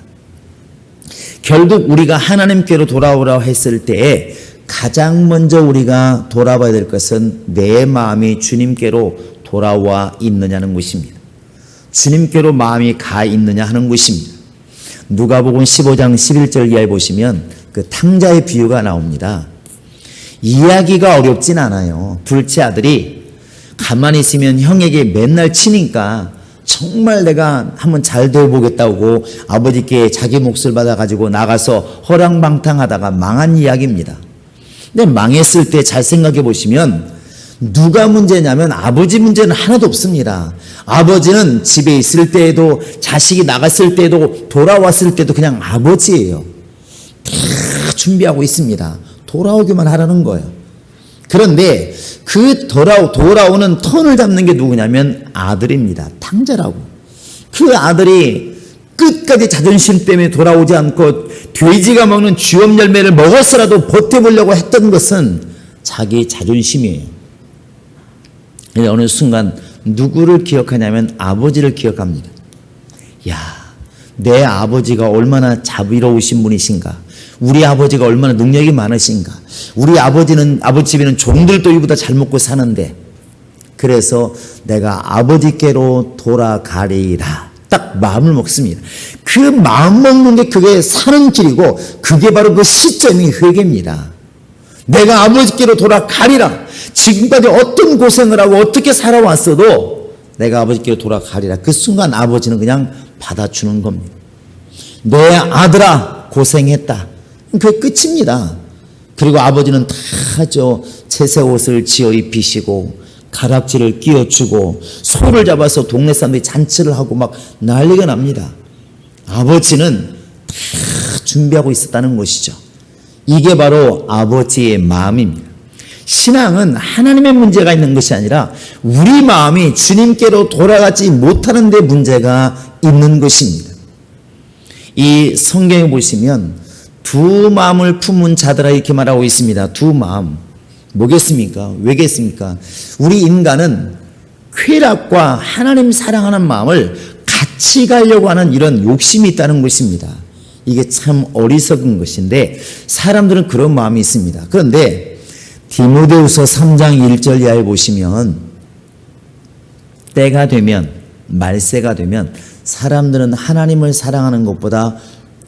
결국 우리가 하나님께로 돌아오라고 했을 때에 가장 먼저 우리가 돌아봐야 될 것은 내 마음이 주님께로 돌아와 있느냐는 것입니다. 주님께로 마음이 가 있느냐 하는 것입니다. 누가복음 15장 11절 이하에 보시면 그 탕자의 비유가 나옵니다. 이야기가 어렵진 않아요. 둘째 아들이 가만히 있으면 형에게 맨날 치니까 정말 내가 한번 잘 되어보겠다고 아버지께 자기 몫을 받아가지고 나가서 허랑방탕하다가 망한 이야기입니다. 근데 망했을 때 잘 생각해 보시면 누가 문제냐면 아버지 문제는 하나도 없습니다. 아버지는 집에 있을 때에도 자식이 나갔을 때에도 돌아왔을 때도 그냥 아버지예요. 다 준비하고 있습니다. 돌아오기만 하라는 거예요. 그런데 그 돌아오는 턴을 잡는 게 누구냐면 아들입니다. 탕자라고. 그 아들이 끝까지 자존심 때문에 돌아오지 않고 돼지가 먹는 쥐엄 열매를 먹어서라도 버텨보려고 했던 것은 자기 자존심이에요. 그런데 어느 순간 누구를 기억하냐면 아버지를 기억합니다. 야, 내 아버지가 얼마나 자비로우신 분이신가. 우리 아버지가 얼마나 능력이 많으신가. 우리 아버지 집에는 종들도 이보다 잘 먹고 사는데, 그래서 내가 아버지께로 돌아가리라. 딱 마음을 먹습니다. 그 마음 먹는 게 그게 사는 길이고 그게 바로 그 시점이 회개입니다. 내가 아버지께로 돌아가리라. 지금까지 어떤 고생을 하고 어떻게 살아왔어도 내가 아버지께로 돌아가리라. 그 순간 아버지는 그냥 받아주는 겁니다. 내 아들아 고생했다. 그게 끝입니다. 그리고 아버지는 다 채새 옷을 지어 입히시고 가락지를 끼워주고 소를 잡아서 동네 사람들이 잔치를 하고 막 난리가 납니다. 아버지는 다 준비하고 있었다는 것이죠. 이게 바로 아버지의 마음입니다. 신앙은 하나님의 문제가 있는 것이 아니라 우리 마음이 주님께로 돌아가지 못하는 데 문제가 있는 것입니다. 이 성경에 보시면 두 마음을 품은 자들아 이렇게 말하고 있습니다. 두 마음. 뭐겠습니까? 왜겠습니까? 우리 인간은 쾌락과 하나님 사랑하는 마음을 같이 가려고 하는 이런 욕심이 있다는 것입니다. 이게 참 어리석은 것인데 사람들은 그런 마음이 있습니다. 그런데 디모데후서 3장 1절 이하에 보시면 때가 되면, 말세가 되면 사람들은 하나님을 사랑하는 것보다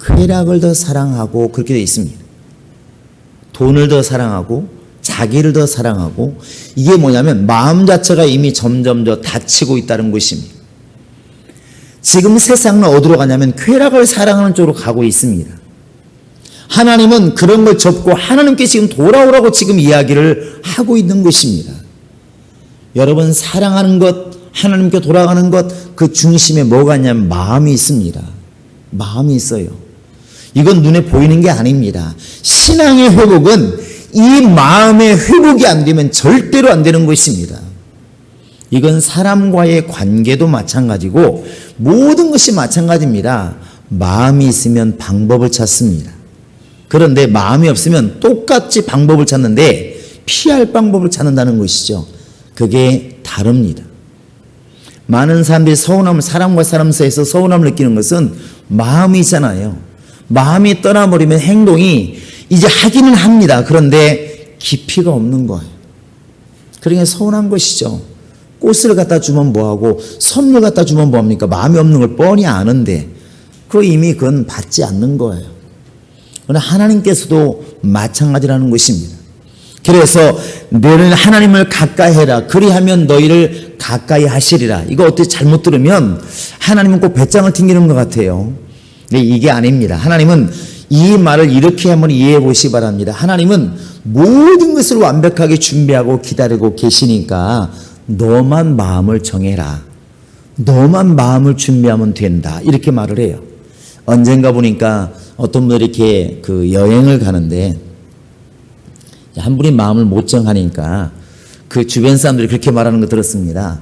쾌락을 더 사랑하고 그렇게 되어 있습니다. 돈을 더 사랑하고 자기를 더 사랑하고, 이게 뭐냐면 마음 자체가 이미 점점 더 닫히고 있다는 것입니다. 지금 세상은 어디로 가냐면 쾌락을 사랑하는 쪽으로 가고 있습니다. 하나님은 그런 걸 접고 하나님께 지금 돌아오라고 지금 이야기를 하고 있는 것입니다. 여러분, 사랑하는 것, 하나님께 돌아가는 것, 그 중심에 뭐가 있냐면 마음이 있습니다. 마음이 있어요. 이건 눈에 보이는 게 아닙니다. 신앙의 회복은 이 마음의 회복이 안 되면 절대로 안 되는 것입니다. 이건 사람과의 관계도 마찬가지고 모든 것이 마찬가지입니다. 마음이 있으면 방법을 찾습니다. 그런데 마음이 없으면 똑같이 방법을 찾는데 피할 방법을 찾는다는 것이죠. 그게 다릅니다. 많은 사람들이 서운함을, 사람과 사람 사이에서 서운함을 느끼는 것은 마음이잖아요. 마음이 떠나버리면 행동이 이제 하기는 합니다. 그런데 깊이가 없는 거예요. 그러니까 서운한 것이죠. 꽃을 갖다 주면 뭐하고 선물 갖다 주면 뭐합니까? 마음이 없는 걸 뻔히 아는데 이미 그건 받지 않는 거예요. 그러나 하나님께서도 마찬가지라는 것입니다. 그래서 너는 하나님을 가까이 해라. 그리하면 너희를 가까이 하시리라. 이거 어떻게 잘못 들으면 하나님은 꼭 배짱을 튕기는 것 같아요. 근데 이게 아닙니다. 하나님은 이 말을 이렇게 한번 이해해 보시기 바랍니다. 하나님은 모든 것을 완벽하게 준비하고 기다리고 계시니까 너만 마음을 정해라. 너만 마음을 준비하면 된다. 이렇게 말을 해요. 언젠가 보니까 어떤 분들이 이렇게 그 여행을 가는데 한 분이 마음을 못 정하니까 그 주변 사람들이 그렇게 말하는 거 들었습니다.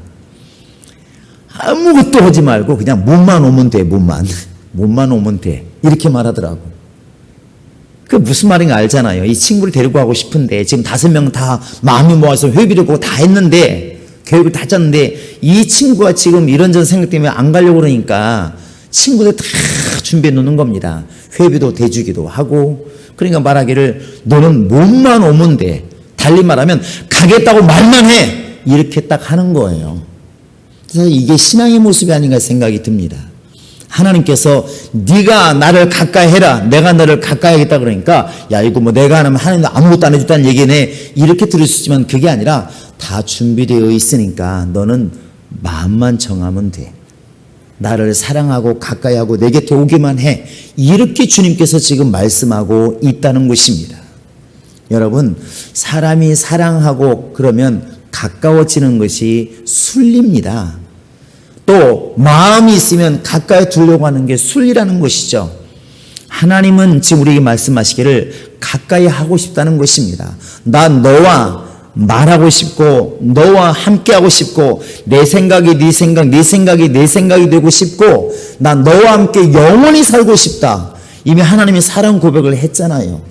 아무것도 하지 말고 그냥 몸만 오면 돼. 몸만 오면 돼. 이렇게 말하더라고. 그 무슨 말인가 알잖아요. 이 친구를 데리고 가고 싶은데 지금 5명 다 마음이 모아서 회비를 보고 다 했는데 계획을 다 짰는데 이 친구가 지금 이런저런 생각 때문에 안 가려고 그러니까 친구들 다 준비해 놓는 겁니다. 회비도 대주기도 하고. 그러니까 말하기를 너는 몸만 오면 돼. 달리 말하면 가겠다고 말만 해. 이렇게 딱 하는 거예요. 그래서 이게 신앙의 모습이 아닌가 생각이 듭니다. 하나님께서 네가 나를 가까이 해라. 내가 너를 가까이 하겠다 그러니까 야 이거 뭐 내가 안 하면 하나님 아무것도 안 해줬다는 얘기네. 이렇게 들을 수 있지만 그게 아니라 다 준비되어 있으니까 너는 마음만 정하면 돼. 나를 사랑하고 가까이 하고 내 곁에 오기만 해. 이렇게 주님께서 지금 말씀하고 있다는 것입니다. 여러분, 사람이 사랑하고 그러면 가까워지는 것이 순리입니다. 또 마음이 있으면 가까이 두려고 하는 게 순리라는 것이죠. 하나님은 지금 우리에게 말씀하시기를 가까이 하고 싶다는 것입니다. 난 너와 말하고 싶고 너와 함께하고 싶고 내 생각이 네 생각, 네 생각이 내 생각이 되고 싶고 난 너와 함께 영원히 살고 싶다. 이미 하나님이 사랑 고백을 했잖아요.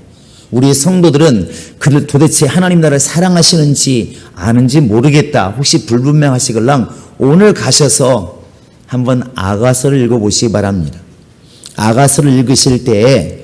우리 성도들은 그를 도대체 하나님 나라를 사랑하시는지 아는지 모르겠다. 혹시 불분명하시걸랑 오늘 가셔서 한번 아가서를 읽어보시기 바랍니다. 아가서를 읽으실 때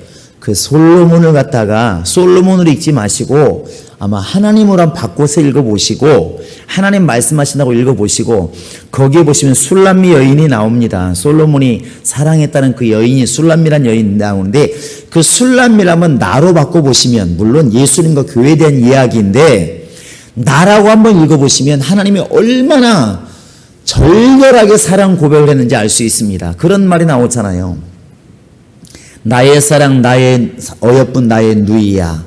그 솔로몬을 갖다가 솔로몬을 읽지 마시고 아마 하나님으로 한 바꿔서 읽어보시고 하나님 말씀하신다고 읽어보시고 거기에 보시면 술람미 여인이 나옵니다. 솔로몬이 사랑했다는 그 여인이 술람미란 여인이 나오는데 그 술람미라면 나로 바꿔보시면 물론 예수님과 교회에 대한 이야기인데 나라고 한번 읽어보시면 하나님이 얼마나 절절하게 사랑 고백을 했는지 알 수 있습니다. 그런 말이 나오잖아요. 나의 사랑 나의 어여쁜 나의 누이야.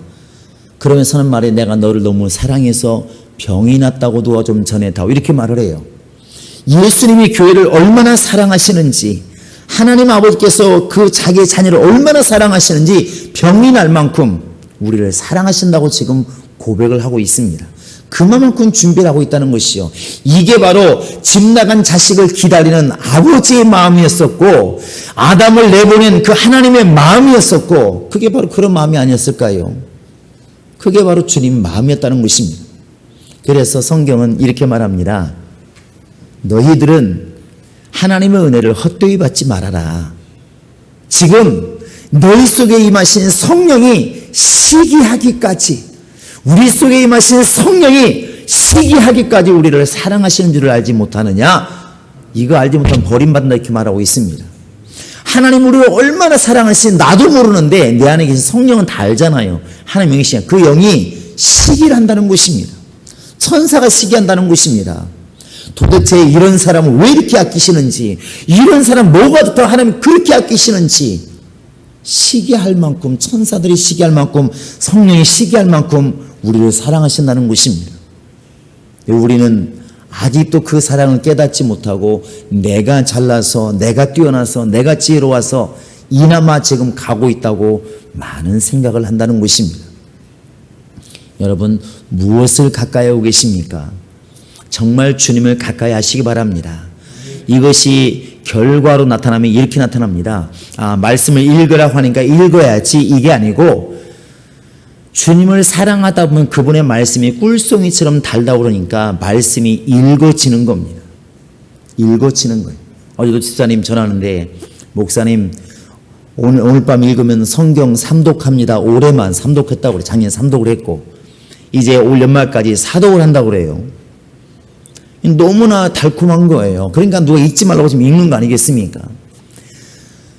그러면서 하는 말이 내가 너를 너무 사랑해서 병이 났다고도 좀 전해다오. 이렇게 말을 해요. 예수님이 교회를 얼마나 사랑하시는지 하나님 아버지께서 그 자기의 자녀를 얼마나 사랑하시는지 병이 날 만큼 우리를 사랑하신다고 지금 고백을 하고 있습니다. 그만큼 준비를 하고 있다는 것이요. 이게 바로 집 나간 자식을 기다리는 아버지의 마음이었었고 아담을 내보낸 그 하나님의 마음이었었고 그게 바로 그런 마음이 아니었을까요? 그게 바로 주님 마음이었다는 것입니다. 그래서 성경은 이렇게 말합니다. 너희들은 하나님의 은혜를 헛되이 받지 말아라. 지금 너희 속에 임하신 성령이 시기하기까지 우리 속에 임하신 성령이 시기하기까지 우리를 사랑하시는 줄을 알지 못하느냐? 이거 알지 못하면 버림받는다 이렇게 말하고 있습니다. 하나님 우리를 얼마나 사랑하시는지 나도 모르는데 내 안에 계신 성령은 다 알잖아요. 하나님 영이시냐. 그 영이 시기를 한다는 것입니다. 천사가 시기한다는 것입니다. 도대체 이런 사람을 왜 이렇게 아끼시는지 이런 사람 뭐가 좋다고 하나님 그렇게 아끼시는지 시기할 만큼 천사들이 시기할 만큼 성령이 시기할 만큼 우리를 사랑하신다는 것입니다. 우리는 아직도 그 사랑을 깨닫지 못하고 내가 잘나서 내가 뛰어나서 내가 지혜로워서 이나마 지금 가고 있다고 많은 생각을 한다는 것입니다. 여러분 무엇을 가까이 하고 계십니까? 정말 주님을 가까이 하시기 바랍니다. 이것이 결과로 나타나면 이렇게 나타납니다. 말씀을 읽으라고 하니까 읽어야지, 이게 아니고 주님을 사랑하다 보면 그분의 말씀이 꿀송이처럼 달다고 그러니까 말씀이 읽어지는 겁니다. 읽어지는 거예요. 어제도 집사님 전하는데, 목사님 오늘 밤 읽으면 성경 3독합니다. 올해만 3독했다고 그래. 작년 3독을 했고 이제 올 연말까지 4독을 한다고 그래요. 너무나 달콤한 거예요. 그러니까 누가 읽지 말라고 지금 읽는 거 아니겠습니까?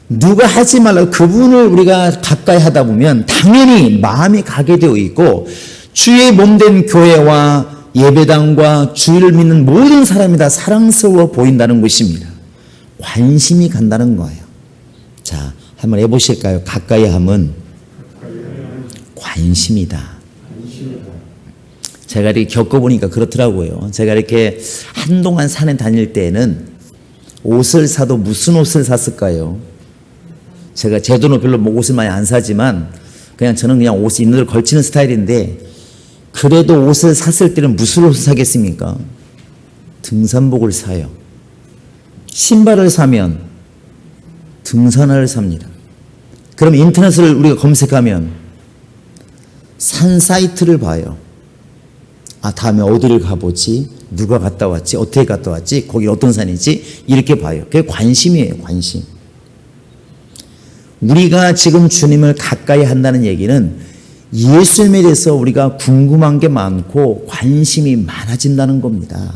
누가 하지 말라고, 그분을 우리가 가까이 하다 보면 당연히 마음이 가게 되어 있고, 주의 몸된 교회와 예배당과 주를 믿는 모든 사람이 다 사랑스러워 보인다는 것입니다. 관심이 간다는 거예요. 자, 한번 해보실까요? 가까이 함은 관심이다. 제가 이렇게 겪어보니까 그렇더라고요. 제가 이렇게 한동안 산에 다닐 때는 옷을 사도 무슨 옷을 샀을까요? 제가 제 돈은 별로 옷을 많이 안 사지만 그냥 저는 그냥 옷이 있는 대로 걸치는 스타일인데, 그래도 옷을 샀을 때는 무슨 옷을 사겠습니까? 등산복을 사요. 신발을 사면 등산화를 삽니다. 그럼 인터넷을 우리가 검색하면 산 사이트를 봐요. 다음에 어디를 가보지? 누가 갔다 왔지? 어떻게 갔다 왔지? 거기 어떤 산이지? 이렇게 봐요. 그게 관심이에요, 관심. 우리가 지금 주님을 가까이 한다는 얘기는 예수님에 대해서 우리가 궁금한 게 많고 관심이 많아진다는 겁니다.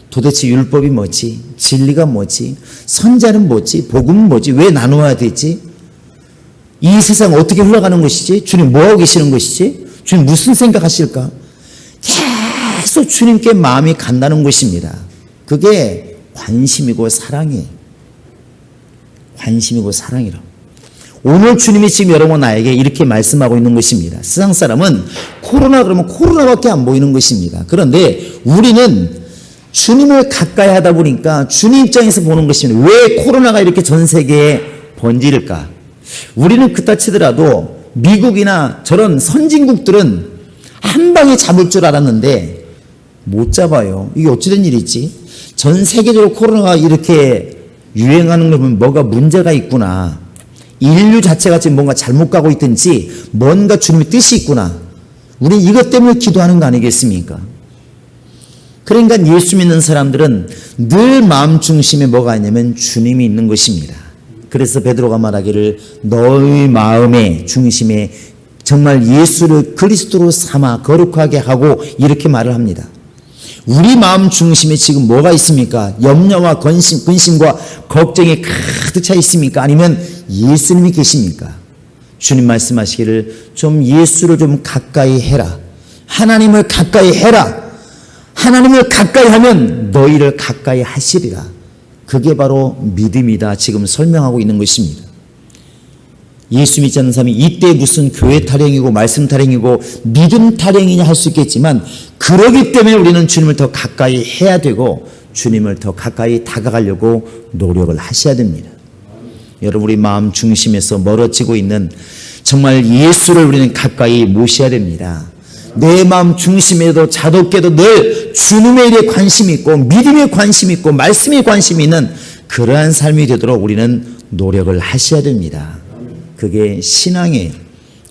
도대체 율법이 뭐지? 진리가 뭐지? 선자는 뭐지? 복음은 뭐지? 왜 나누어야 되지? 이 세상 어떻게 흘러가는 것이지? 주님 뭐하고 계시는 것이지? 주님 무슨 생각하실까? 계속 주님께 마음이 간다는 것입니다. 그게 관심이고 사랑이에요. 관심이고 사랑이라고. 오늘 주님이 지금 여러분 나에게 이렇게 말씀하고 있는 것입니다. 세상 사람은 코로나 그러면 코로나밖에 안 보이는 것입니다. 그런데 우리는 주님을 가까이 하다 보니까 주님 입장에서 보는 것입니다. 왜 코로나가 이렇게 전 세계에 번질까? 우리는 그따 치더라도 미국이나 저런 선진국들은 한 방에 잡을 줄 알았는데 못 잡아요. 이게 어찌된 일이지? 전 세계적으로 코로나가 이렇게 유행하는 걸 보면 뭐가 문제가 있구나. 인류 자체가 지금 뭔가 잘못 가고 있든지 뭔가 주님의 뜻이 있구나. 우리 이것 때문에 기도하는 거 아니겠습니까? 그러니까 예수 믿는 사람들은 늘 마음 중심에 뭐가 있냐면 주님이 있는 것입니다. 그래서 베드로가 말하기를 너의 마음의 중심에 정말 예수를 그리스도로 삼아 거룩하게 하고 이렇게 말을 합니다. 우리 마음 중심에 지금 뭐가 있습니까? 염려와 근심과 걱정이 가득 차 있습니까? 아니면 예수님이 계십니까? 주님 말씀하시기를 좀 예수를 좀 가까이 해라. 하나님을 가까이 해라. 하나님을 가까이 하면 너희를 가까이 하시리라. 그게 바로 믿음이다. 지금 설명하고 있는 것입니다. 예수 믿지 않는 사람이 이때 무슨 교회 타령이고 말씀 타령이고 믿음 타령이냐 할 수 있겠지만, 그러기 때문에 우리는 주님을 더 가까이 해야 되고 주님을 더 가까이 다가가려고 노력을 하셔야 됩니다. 여러분, 우리 마음 중심에서 멀어지고 있는 정말 예수를 우리는 가까이 모셔야 됩니다. 내 마음 중심에도 자독게도 늘 주님의 일에 관심이 있고 믿음에 관심이 있고 말씀에 관심이 있는 그러한 삶이 되도록 우리는 노력을 하셔야 됩니다. 그게 신앙이에요.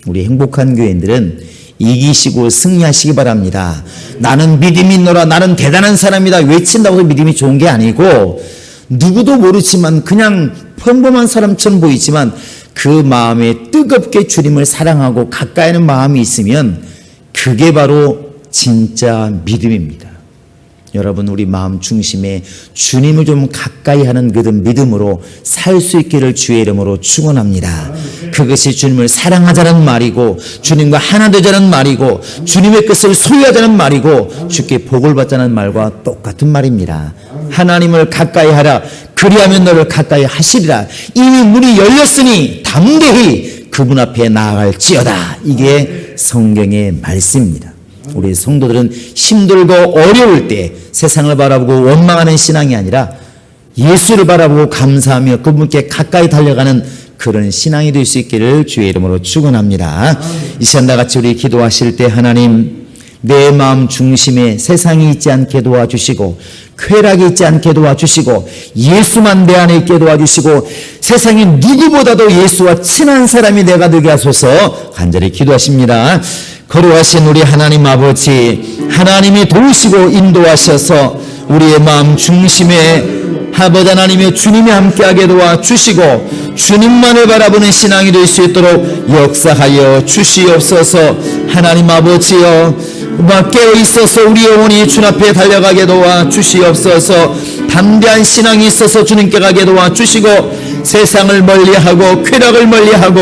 우리 행복한 교인들은 이기시고 승리하시기 바랍니다. 나는 믿음이 있노라, 나는 대단한 사람이다 외친다고 해서 믿음이 좋은 게 아니고, 누구도 모르지만 그냥 평범한 사람처럼 보이지만 그 마음에 뜨겁게 주님을 사랑하고 가까이 하는 마음이 있으면 그게 바로 진짜 믿음입니다. 여러분, 우리 마음 중심에 주님을 좀 가까이 하는 그 믿음으로 살 수 있기를 주의 이름으로 축원합니다. 그것이 주님을 사랑하자는 말이고 주님과 하나 되자는 말이고 주님의 것을 소유하자는 말이고 주께 복을 받자는 말과 똑같은 말입니다. 하나님을 가까이 하라. 그리하면 너를 가까이 하시리라. 이미 문이 열렸으니 담대히 그분 앞에 나아갈지어다. 이게 성경의 말씀입니다. 우리 성도들은 힘들고 어려울 때 세상을 바라보고 원망하는 신앙이 아니라 예수를 바라보고 감사하며 그분께 가까이 달려가는 그런 신앙이 될 수 있기를 주의 이름으로 축원합니다. 이 시간 다 같이 우리 기도하실 때 하나님, 내 마음 중심에 세상이 있지 않게 도와주시고 쾌락이 있지 않게 도와주시고 예수만 내 안에 있게 도와주시고 세상에 누구보다도 예수와 친한 사람이 내가 되게 하소서 간절히 기도하십니다. 거룩하신 우리 하나님 아버지, 하나님이 도우시고 인도하셔서 우리의 마음 중심에 아버지 하나님의 주님이 함께하게 도와주시고 주님만을 바라보는 신앙이 될 수 있도록 역사하여 주시옵소서. 하나님 아버지여, 깨어 있어서 우리 영혼이 주님 앞에 달려가게 도와주시옵소서. 담대한 신앙이 있어서 주님께 가게 도와주시고 세상을 멀리하고 쾌락을 멀리하고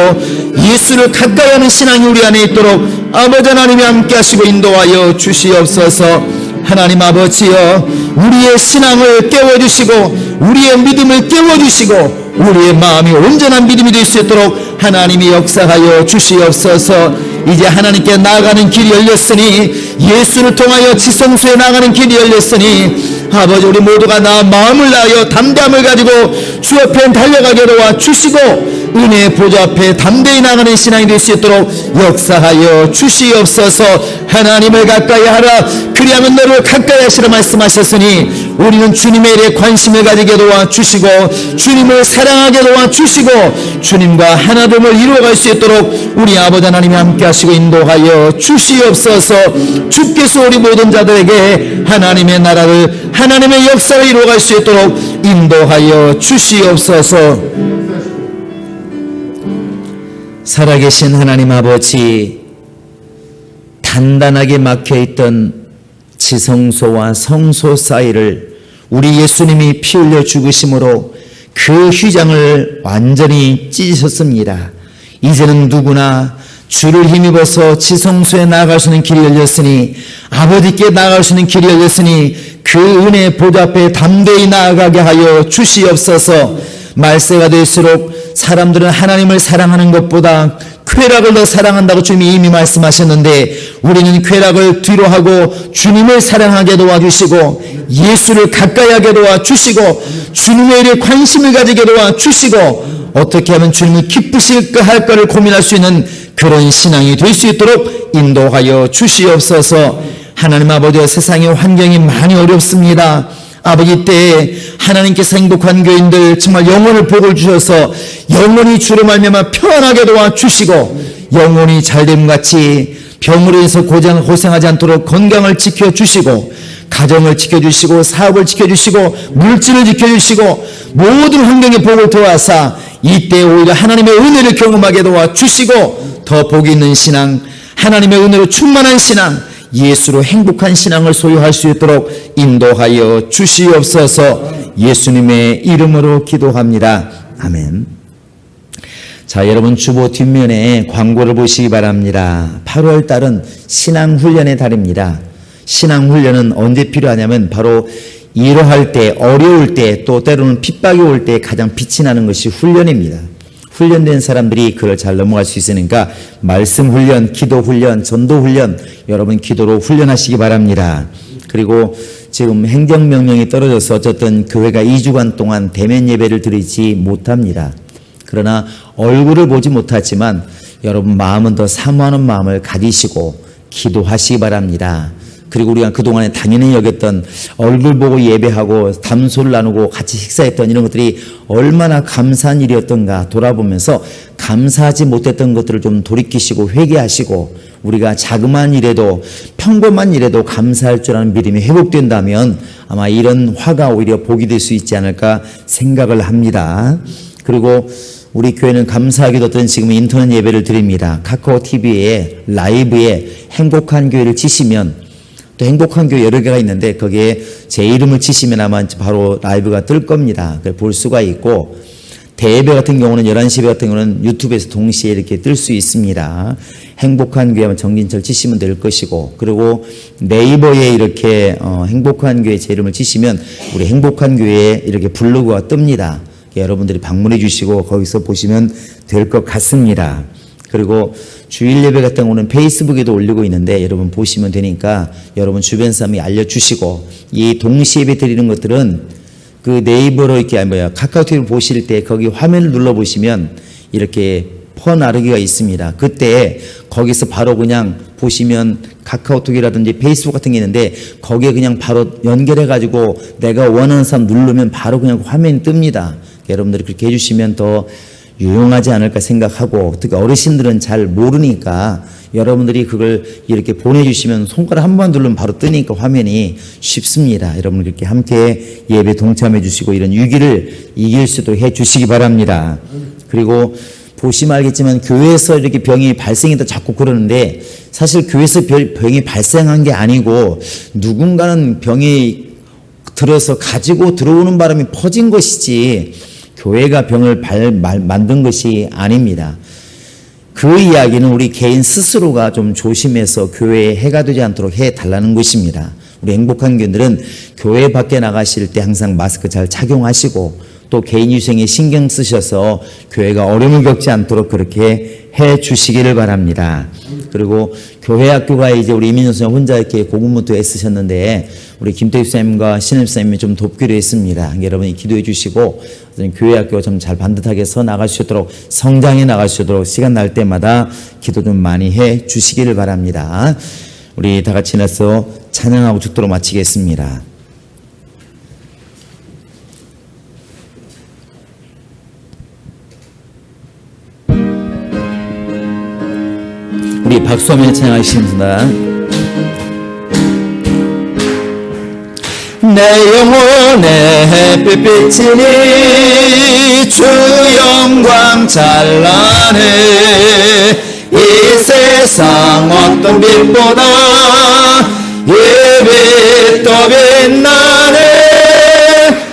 예수를 가까이 하는 신앙이 우리 안에 있도록 아버지 하나님이 함께 하시고 인도하여 주시옵소서. 하나님 아버지여, 우리의 신앙을 깨워주시고 우리의 믿음을 깨워주시고 우리의 마음이 온전한 믿음이 될 수 있도록 하나님이 역사하여 주시옵소서. 이제 하나님께 나아가는 길이 열렸으니, 예수를 통하여 지성소에 나가는 길이 열렸으니 아버지, 우리 모두가 나 마음을 다하여 담대함을 가지고 주 앞에 달려가게 도와주시고 은혜의 보좌 앞에 담대히 나가는 신앙이 될 수 있도록 역사하여 주시옵소서. 하나님을 가까이 하라, 그리하면 너를 가까이 하시라 말씀하셨으니 우리는 주님의 일에 관심을 가지게 도와주시고 주님을 사랑하게 도와주시고 주님과 하나됨을 이루어갈 수 있도록 우리 아버지 하나님이 함께 하시고 인도하여 주시옵소서. 주께서 우리 모든 자들에게 하나님의 나라를, 하나님의 역사를 이루어갈 수 있도록 인도하여 주시옵소서. 살아계신 하나님 아버지, 단단하게 막혀있던 지성소와 성소 사이를 우리 예수님이 피 흘려 죽으심으로 그 휘장을 완전히 찢으셨습니다. 이제는 누구나 주를 힘입어서 지성소에 나아갈 수 있는 길이 열렸으니, 아버지께 나아갈 수 있는 길이 열렸으니 그 은혜의 보좌 앞에 담대히 나아가게 하여 주시옵소서. 말세가 될수록 사람들은 하나님을 사랑하는 것보다 쾌락을 더 사랑한다고 주님이 이미 말씀하셨는데, 우리는 쾌락을 뒤로 하고 주님을 사랑하게 도와주시고 예수를 가까이 하게 도와주시고 주님의 일에 관심을 가지게 도와주시고 어떻게 하면 주님을 기쁘실까 할까를 고민할 수 있는 그런 신앙이 될 수 있도록 인도하여 주시옵소서. 하나님 아버지여, 세상의 환경이 많이 어렵습니다. 아버지, 때에 하나님께서 행복한 교인들 정말 영혼을 복을 주셔서 영혼이 주로 말미암아 편안하게 도와주시고 영혼이 잘됨같이 병으로 인해서 고생하지 않도록 건강을 지켜주시고 가정을 지켜주시고 사업을 지켜주시고 물질을 지켜주시고 모든 환경의 복을 도와사 이때 오히려 하나님의 은혜를 경험하게 도와주시고 더 복이 있는 신앙, 하나님의 은혜로 충만한 신앙, 예수로 행복한 신앙을 소유할 수 있도록 인도하여 주시옵소서. 예수님의 이름으로 기도합니다. 아멘. 자, 여러분 주보 뒷면에 광고를 보시기 바랍니다. 8월 달은 신앙훈련의 달입니다. 신앙훈련은 언제 필요하냐면 바로 이러할 때, 어려울 때, 또 때로는 핍박이 올 때 가장 빛이 나는 것이 훈련입니다. 훈련된 사람들이 그걸 잘 넘어갈 수 있으니까 말씀 훈련, 기도 훈련, 전도 훈련, 여러분 기도로 훈련하시기 바랍니다. 그리고 지금 행정명령이 떨어져서 어쨌든 교회가 2주간 동안 대면 예배를 드리지 못합니다. 그러나 얼굴을 보지 못하지만 여러분 마음은 더 사모하는 마음을 가지시고 기도하시기 바랍니다. 그리고 우리가 그동안에 당연히 여겼던 얼굴 보고 예배하고 담소를 나누고 같이 식사했던 이런 것들이 얼마나 감사한 일이었던가 돌아보면서 감사하지 못했던 것들을 좀 돌이키시고 회개하시고 우리가 자그마한 일에도 평범한 일에도 감사할 줄 아는 믿음이 회복된다면 아마 이런 화가 오히려 복이 될 수 있지 않을까 생각을 합니다. 그리고 우리 교회는 감사하게도 어떤 지금 인터넷 예배를 드립니다. 카카오 TV에 라이브에 행복한 교회를 치시면 또 행복한 교회 여러 개가 있는데 거기에 제 이름을 치시면 아마 바로 라이브가 뜰 겁니다. 볼 수가 있고 대예배 같은 경우는 11시 예배 같은 경우는 유튜브에서 동시에 이렇게 뜰 수 있습니다. 행복한 교회 하면 정진철 치시면 될 것이고 그리고 네이버에 이렇게 행복한 교회 제 이름을 치시면 우리 행복한 교회에 이렇게 블로그가 뜹니다. 여러분들이 방문해 주시고 거기서 보시면 될 것 같습니다. 그리고 주일 예배 같은 경우는 페이스북에도 올리고 있는데 여러분 보시면 되니까 여러분 주변 사람이 알려주시고 이 동시 예배 드리는 것들은 그 네이버로 이렇게 카카오톡을 보실 때 거기 화면을 눌러보시면 이렇게 퍼 나르기가 있습니다. 그때 거기서 바로 그냥 보시면 카카오톡이라든지 페이스북 같은 게 있는데 거기에 그냥 바로 연결해가지고 내가 원하는 사람 누르면 바로 그냥 화면이 뜹니다. 여러분들이 그렇게 해주시면 더 유용하지 않을까 생각하고, 특히 어르신들은 잘 모르니까 여러분들이 그걸 이렇게 보내주시면 손가락 한 번 누르면 바로 뜨니까 화면이 쉽습니다. 여러분 이렇게 함께 예배 동참해 주시고 이런 위기를 이길 수도 해 주시기 바랍니다. 그리고 보시면 알겠지만 교회에서 이렇게 병이 발생했다 자꾸 그러는데 사실 교회에서 병이 발생한 게 아니고 누군가는 병이 들어서 가지고 들어오는 바람에 퍼진 것이지 교회가 병을 만든 것이 아닙니다. 그 이야기는 우리 개인 스스로가 좀 조심해서 교회에 해가 되지 않도록 해달라는 것입니다. 우리 행복한 교인들은 교회 밖에 나가실 때 항상 마스크 잘 착용하시고 또 개인 위생에 신경 쓰셔서 교회가 어려움을 겪지 않도록 그렇게 해 주시기를 바랍니다. 그리고 교회 학교가 이제 우리 이민호 선생 혼자 이렇게 고군분투 애쓰셨는데 우리 김태희 선생님과 신임 선생님이 좀 돕기로 했습니다. 여러분이 기도해 주시고 교회 학교가 좀 잘 반듯하게 서 나갈 수 있도록 성장해 나갈 수 있도록 시간 날 때마다 기도 좀 많이 해 주시기를 바랍니다. 우리 다 같이 나서 찬양하고 죽도록 마치겠습니다. 우리 박수하며 찬양하시겠습니다. 내 영혼의 햇빛 비치니 주 영광 찬란해. 이 세상 어떤 빛보다 이 빛 더 빛나네.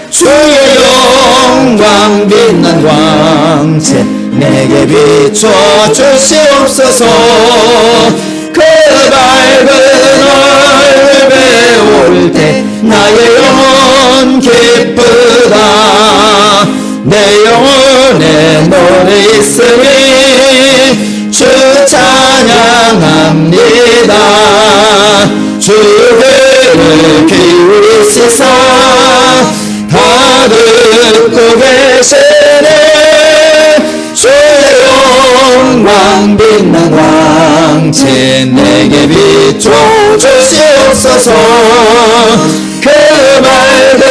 주의 영광 빛난 광채 내게 비춰 주시옵소서. 그 밝은 얼굴 배울 때 나의 영혼 기쁘다. 내 영혼에 노래 있으니 주 찬양합니다. 주 귀를 기울이시사 다 듣고 계시네. 주의 영광 빛난 광채 내게 비춰 주시옵소서. 그 밝은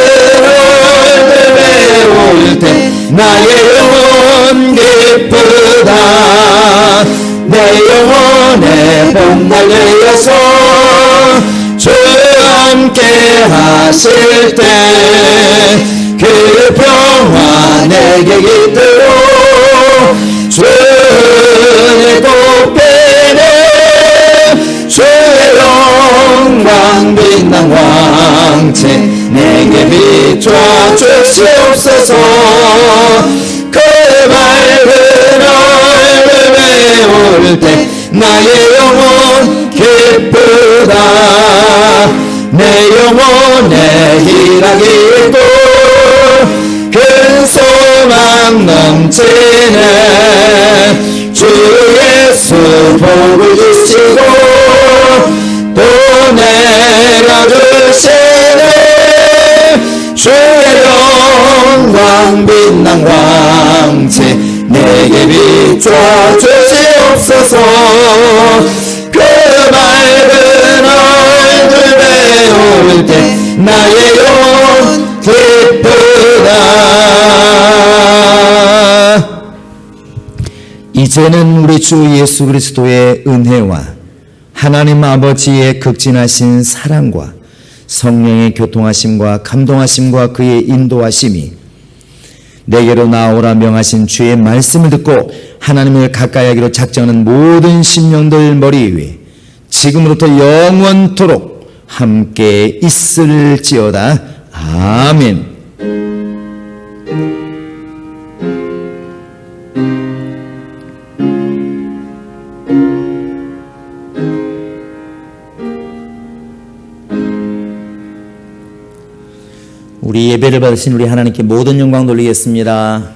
얼굴 배울 때 나의 영혼 기쁘다. 내 영혼에 봄 날려서 주 함께 하실 때 그 평화 내게 깃들어 주의 꽃피네. 주의 영광 빛난 광채 내게 비춰 주시옵소서. 그 밝은 얼굴 배울 때 나의 영혼 기쁘다. 내 영혼에 희락이 있고 큰 소망 넘치네. 주 예수 복을 주시고 또 내려주시네. 주의 영광 빛난 광채 내게 비춰 주시옵소서. 그 밝은 얼굴 배울 때 나의 영혼 기쁘다. 이제는 우리 주 예수 그리스도의 은혜와 하나님 아버지의 극진하신 사랑과 성령의 교통하심과 감동하심과 그의 인도하심이 내게로 나오라 명하신 주의 말씀을 듣고 하나님을 가까이 하기로 작정하는 모든 심령들 머리 위에 지금으로부터 영원토록 함께 있을지어다. 아멘. 우리 예배를 받으신 우리 하나님께 모든 영광 돌리겠습니다.